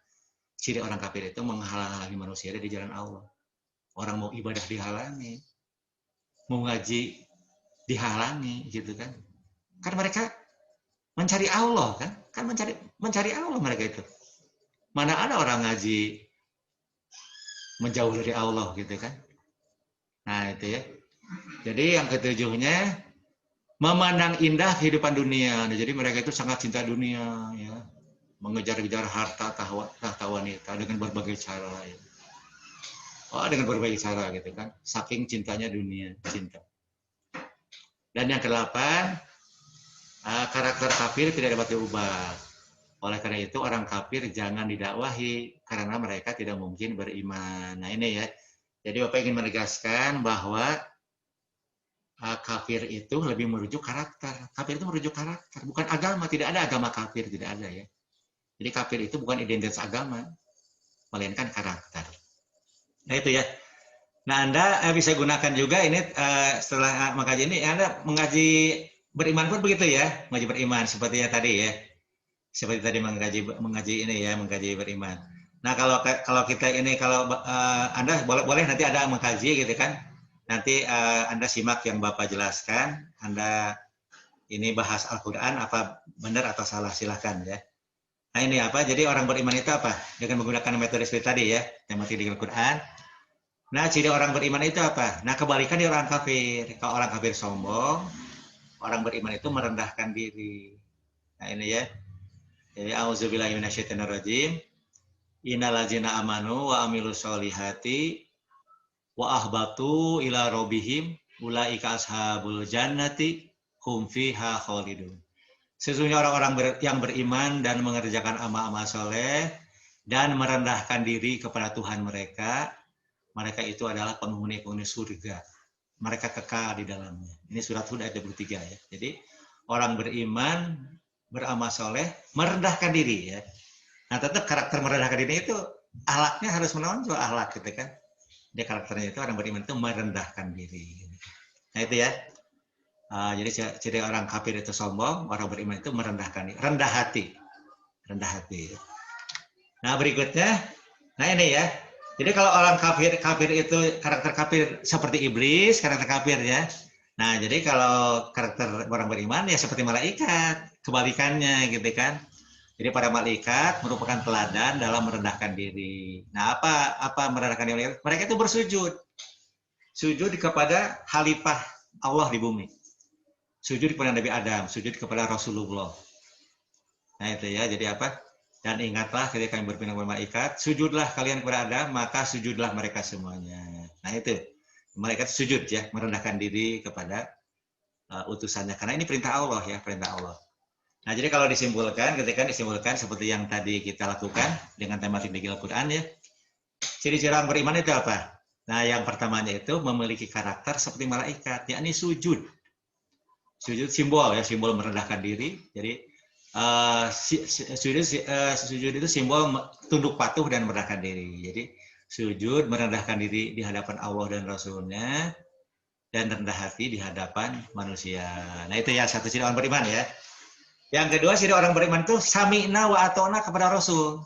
ciri orang kafir itu menghalang-halangi manusia dari jalan Allah. Orang mau ibadah dihalangi, mau ngaji dihalangi gitu kan. Kan mereka mencari Allah kan mencari Allah mereka itu. Mana ada orang ngaji menjauh dari Allah gitu kan. Nah itu ya. Jadi yang ketujuhnya, memandang indah kehidupan dunia. Nah, jadi mereka itu sangat cinta dunia ya. Mengejar-kejar harta tahta wanita dengan berbagai cara ya. Dengan berbagai cara gitu kan. Saking cintanya dunia, cinta. Dan yang ke-8, karakter kafir tidak dapat diubah. Oleh karena itu orang kafir jangan didakwahi karena mereka tidak mungkin beriman. Nah ini ya. Jadi Bapak ingin menegaskan bahwa kafir itu lebih merujuk karakter. Kafir itu merujuk karakter, bukan agama. Tidak ada agama kafir, tidak ada ya. Jadi kafir itu bukan identitas agama, melainkan karakter. Nah itu ya. Nah Anda bisa gunakan juga ini setelah mengkaji ini, Anda mengaji beriman pun begitu ya, mengaji beriman seperti yang tadi ya. Seperti tadi mengaji ini ya, mengkaji beriman. Nah kalau kita ini kalau Anda boleh nanti ada mengkaji gitu kan, nanti Anda simak yang Bapak jelaskan, Anda ini bahas Al-Quran apa benar atau salah silahkan ya. Nah ini apa? Jadi orang beriman itu apa? Dengan menggunakan metode seperti tadi ya, yang mati di Al-Quran. Nah ciri orang beriman itu apa? Nah kebalikan dari orang kafir. Kalau orang kafir sombong, orang beriman itu merendahkan diri. Nah ini ya. Jadi auzubillahi minasyaitonirrajim. Innallazina amanu wa amilus solihati wa ahbatu ila rabbihim ulaika ashabul jannati hum fiha khalidun. Sesungguhnya orang-orang yang beriman dan mengerjakan amal-amal soleh dan merendahkan diri kepada Tuhan mereka, mereka itu adalah penghuni-penghuni surga. Mereka kekal di dalamnya. Ini surat Hud ayat 23 ya. Jadi orang beriman beramal soleh, merendahkan diri ya. Nah tetap karakter merendahkan diri itu ahlaknya harus menonjol ahlak gitu kan. Dia karakternya itu orang beriman itu merendahkan diri. Nah itu ya. Jadi ciri orang kafir itu sombong, orang beriman itu merendahkan diri, rendah hati, rendah hati. Nah berikutnya, nah ini ya. Jadi kalau orang kafir itu karakter kafir seperti iblis, karakter kafir ya. Nah, jadi kalau karakter orang beriman ya seperti malaikat, kebalikannya gitu kan. Jadi para malaikat merupakan teladan dalam merendahkan diri. Nah, apa merendahkan diri? Mereka itu bersujud. Sujud kepada khalifah Allah di bumi. Sujud kepada Nabi Adam, sujud kepada Rasulullah. Nah, itu ya. Jadi apa? Dan ingatlah ketika kami berpindah kepada malaikat, sujudlah kalian kepada Adam, maka sujudlah mereka semuanya. Nah, itu. Malaikat sujud ya, merendahkan diri kepada utusannya. Karena ini perintah Allah ya, perintah Allah. Nah, jadi kalau disimpulkan, ketika disimpulkan seperti yang tadi kita lakukan dengan tematik di Al-Quran ya, ciri-ciri orang beriman itu apa? Nah, yang pertamanya itu memiliki karakter seperti malaikat, yakni sujud. Sujud simbol ya, simbol merendahkan diri. Jadi sujud itu simbol tunduk patuh dan merendahkan diri. Jadi sujud merendahkan diri di hadapan Allah dan Rasulnya dan rendah hati di hadapan manusia. Nah itu ya satu ciri orang beriman ya. Yang kedua ciri orang beriman itu sami'na wa atona kepada Rasul.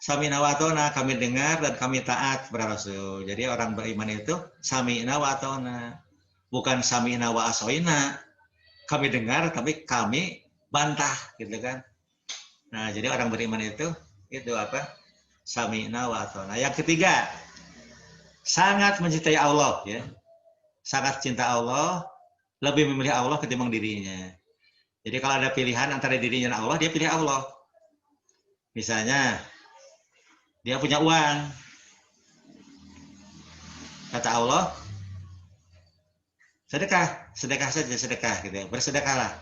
Sami'na wa atona, kami dengar dan kami taat kepada Rasul. Jadi orang beriman itu sami'na wa atona. Bukan sami'na wa asoina. Kami dengar tapi kami bantah gitu kan. Nah jadi orang beriman itu apa? Sami'na wa atona. Yang ketiga, sangat mencintai Allah ya. Sangat cinta Allah, lebih memilih Allah ketimbang dirinya. Jadi kalau ada pilihan antara dirinya dan Allah, dia pilih Allah. Misalnya, dia punya uang. Kata Allah, sedekah saja sedekah gitu ya. Bersedekahlah.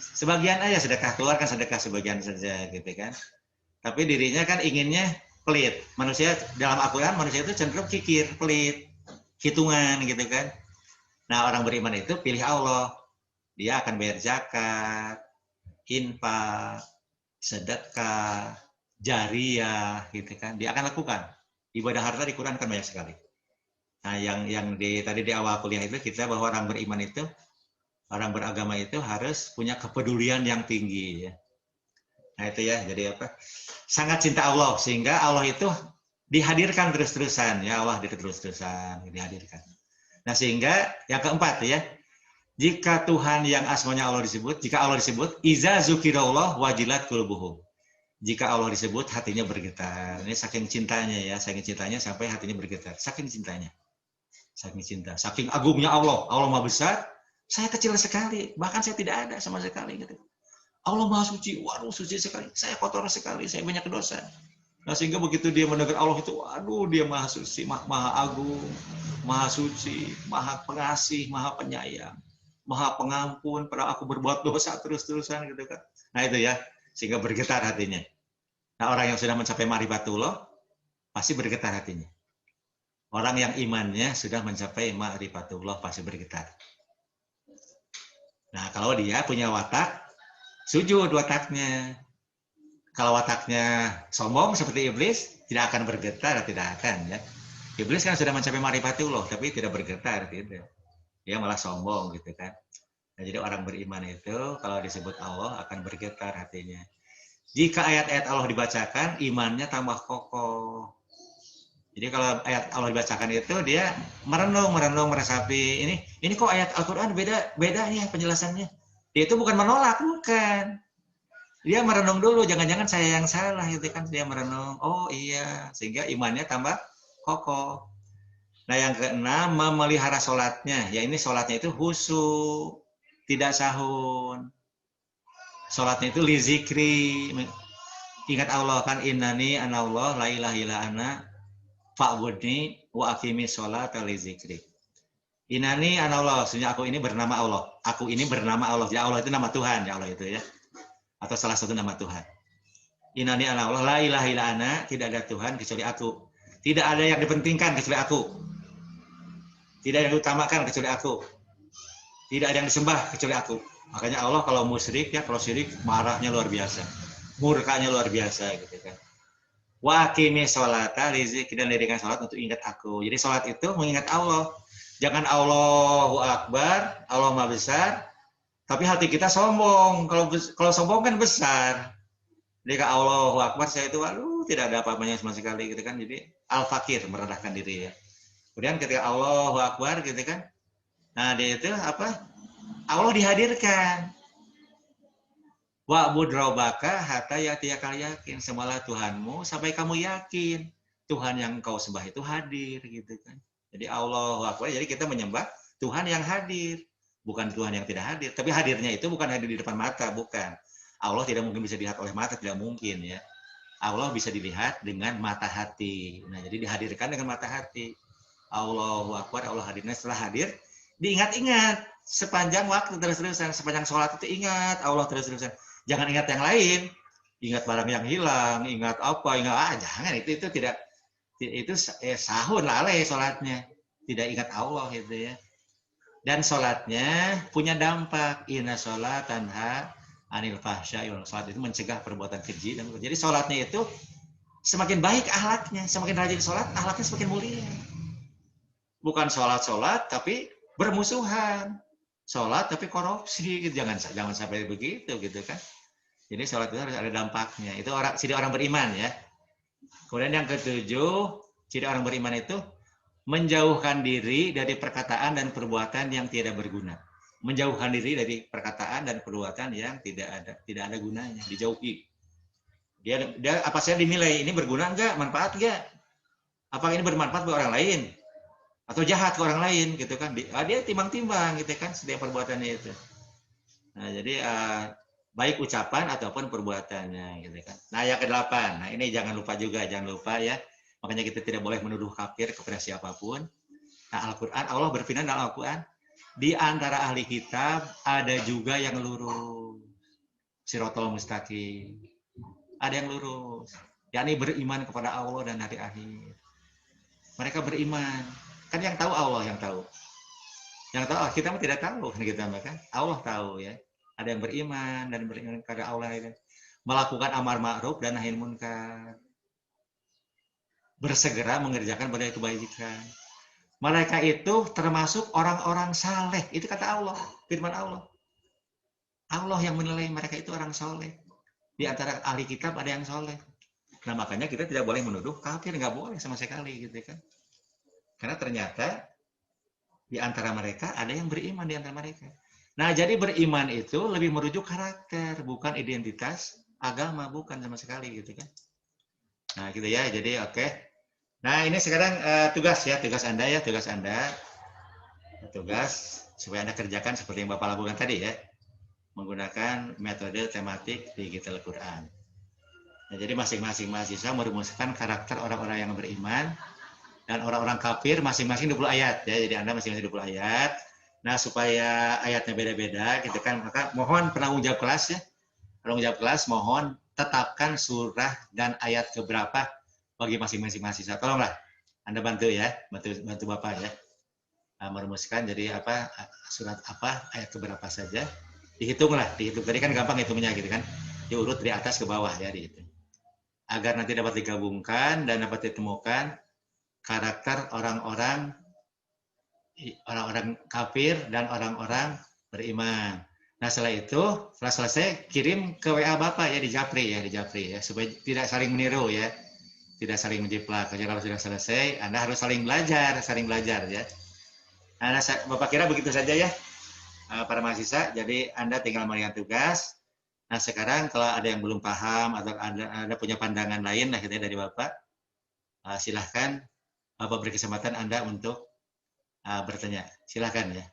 Sebagian aja sedekah, keluarkan sedekah sebagian saja gitu kan. Tapi dirinya kan inginnya pelit. Manusia dalam Al-Quran manusia itu cenderung kikir, pelit, hitungan gitu kan. Nah orang beriman itu pilih Allah. Dia akan bayar zakat, infak, sedekah, jariyah gitu kan. Dia akan lakukan. Ibadah harta di Quran kan banyak sekali. Nah yang tadi di awal kuliah itu kita bahwa orang beriman itu, orang beragama itu harus punya kepedulian yang tinggi ya. Nah itu ya, jadi apa? Sangat cinta Allah sehingga Allah itu dihadirkan terus-terusan ya, Allah terus-terusan dihadirkan. Nah sehingga yang keempat ya, jika Tuhan yang asmanya Allah disebut, jika Allah disebut, iza zukirallah wajilat qulubuhum. Jika Allah disebut hatinya bergetar. Ini saking cintanya ya, saking cintanya sampai hatinya bergetar. Saking cintanya. Saking cinta, saking agungnya Allah. Allah Maha besar, saya kecil sekali, bahkan saya tidak ada sama sekali gitu. Allah Maha Suci, waduh suci sekali. Saya kotor sekali, saya banyak dosa. Nah sehingga begitu dia mendengar Allah itu, waduh dia Maha Suci, Maha Agung, Maha Suci, Maha Pengasih, Maha Penyayang. Maha Pengampun, padahal aku berbuat dosa terus-terusan gitu kan. Nah itu ya, sehingga bergetar hatinya. Nah orang yang sudah mencapai ma'rifatullah pasti bergetar hatinya. Orang yang imannya sudah mencapai ma'rifatullah pasti bergetar. Nah kalau dia punya watak, sujud wataknya. Kalau wataknya sombong seperti iblis, tidak akan bergetar, tidak akan ya. Iblis kan sudah mencapai ma'rifatullah, tapi tidak bergetar, tidak. Dia malah sombong gitu kan. Nah, jadi orang beriman itu kalau disebut Allah akan bergetar hatinya. Jika ayat-ayat Allah dibacakan, imannya tambah kokoh. Jadi kalau ayat Allah dibacakan itu dia merenung, meresapi. Ini kok ayat Al-Quran beda nih penjelasannya. Dia itu bukan menolak, bukan. Dia merenung dulu, jangan-jangan saya yang salah gitu kan. Dia merenung, oh iya, sehingga imannya tambah kokoh. Nah yang keenam, memelihara sholatnya. Ya ini sholatnya itu khusyuk, tidak sahun. Sholatnya itu li zikri. Ingat Allah kan, innani anallah la ilaha illa ana fa'budni wa aqimi sholata li zikri. Innani anallah, maksudnya aku ini bernama Allah. Aku ini bernama Allah. Ya Allah itu nama Tuhan, ya Allah itu ya. Atau salah satu nama Tuhan. Innani anallah la ilaha illa ana, tidak ada Tuhan kecuali aku. Tidak ada yang dipentingkan kecuali aku. Tidak ada yang diutamakan kecuali aku. Tidak ada yang disembah kecuali aku. Makanya Allah kalau musyrik ya, kalau syirik marahnya luar biasa. Murkanya luar biasa gitu kan. Wa aqimi sholata li zikri, dan dirikan salat untuk ingat aku. Jadi salat itu mengingat Allah. Jangan Allahu Akbar, Allah Maha Besar, tapi hati kita sombong. Kalau sombong kan besar. Jadi kalau Allahu Akbar saya itu waduh tidak ada apa-apanya sama sekali gitu kan. Jadi al-fakir, merendahkan diri ya. Kemudian ketika Allahu Akbar gitu kan. Nah, dia itu apa? Allah dihadirkan. Wa'bud rabbaka hatta ya'tiyakal yakin. Sembahlah Tuhanmu sampai kamu yakin Tuhan yang kau sembah itu hadir gitu kan. Jadi Allahu Akbar, jadi kita menyembah Tuhan yang hadir, bukan Tuhan yang tidak hadir. Tapi hadirnya itu bukan hadir di depan mata, bukan. Allah tidak mungkin bisa dilihat oleh mata, tidak mungkin ya. Allah bisa dilihat dengan mata hati. Nah, jadi dihadirkan dengan mata hati. Allahu Akbar, Allah hadirnya setelah hadir, diingat-ingat sepanjang waktu terus-terusan, sepanjang sholat itu ingat Allah terus-terusan. Jangan ingat yang lain, ingat barang yang hilang, ingat apa, jangan itu tidak itu sahun lalai sholatnya, tidak ingat Allah gitu ya. Dan sholatnya punya dampak, inna sholat tanha anil fahsya'i wal munkar, itu mencegah perbuatan keji. Dan jadi sholatnya itu semakin baik akhlaknya, semakin rajin sholat, akhlaknya semakin mulia. Bukan sholat tapi bermusuhan, sholat tapi korupsi, gitu. Jangan sampai begitu gitu kan. Jadi sholat itu harus ada dampaknya. Itu ciri orang beriman ya. Kemudian yang ketujuh, ciri orang beriman itu menjauhkan diri dari perkataan dan perbuatan yang tidak berguna. Menjauhkan diri dari perkataan dan perbuatan yang tidak ada gunanya, dijauhi. Dia apa saja dinilai ini berguna enggak, manfaat enggak? Apakah ini bermanfaat buat orang lain? Atau jahat ke orang lain gitu kan, dia timbang-timbang gitu kan setiap perbuatannya itu. Nah jadi baik ucapan ataupun perbuatannya gitu kan. Nah yang ke-8, nah ini jangan lupa ya, makanya kita tidak boleh menuduh kafir kepada siapapun. Nah Al-Quran, Allah berfirman dalam Al-Quran, di antara ahli kitab ada juga yang lurus, sirotol mustaqim, ada yang lurus, yakni beriman kepada Allah dan hari akhir. Mereka beriman. Kan yang tahu Allah yang tahu. Yang tahu kita tidak tahu kan kita kan. Allah tahu ya. Ada yang beriman dan beriman kepada Allah ya. Melakukan amar ma'ruf dan nahi munkar. Bersegera mengerjakan pada kebaikan. Mereka itu termasuk orang-orang saleh. Itu kata Allah, firman Allah. Allah yang menilai mereka itu orang saleh. Di antara ahli kitab ada yang saleh. Nah makanya kita tidak boleh menuduh kafir, nggak boleh sama sekali gitu kan. Karena ternyata di antara mereka ada yang beriman di antara mereka. Nah, jadi beriman itu lebih merujuk karakter, bukan identitas agama, bukan sama sekali gitu kan. Nah, gitu ya. Jadi oke. Nah, ini sekarang tugas Anda ya, tugas supaya Anda kerjakan seperti yang Bapak lakukan tadi ya. Menggunakan metode tematik digital Quran. Nah, jadi masing-masing mahasiswa merumuskan karakter orang-orang yang beriman. Dan orang-orang kafir masing-masing 20 ayat ya. Jadi Anda masing-masing 20 ayat. Nah, supaya ayatnya beda-beda gitu kan, maka mohon penanggung jawab kelas ya. Penanggung jawab kelas mohon tetapkan surah dan ayat keberapa bagi masing-masing mahasiswa. Tolonglah Anda bantu ya, bantu Bapak ya. Merumuskan jadi apa surat apa ayat keberapa saja. Dihitung. Tadi kan gampang hitungnya gitu kan. Diurut dari atas ke bawah ya dihitung. Agar nanti dapat digabungkan dan dapat ditemukan karakter orang-orang kafir dan orang-orang beriman. Nah setelah itu, setelah selesai kirim ke WA Bapak ya di Japri ya supaya tidak saling meniru ya, tidak saling menjiplak. Jadi kalau sudah selesai, Anda harus saling belajar ya. Nah, Bapak kira begitu saja ya para mahasiswa. Jadi Anda tinggal melihat tugas. Nah sekarang kalau ada yang belum paham atau ada punya pandangan lain lah gitu ya dari Bapak, silahkan Bapak beri kesempatan Anda untuk bertanya. Silahkan ya.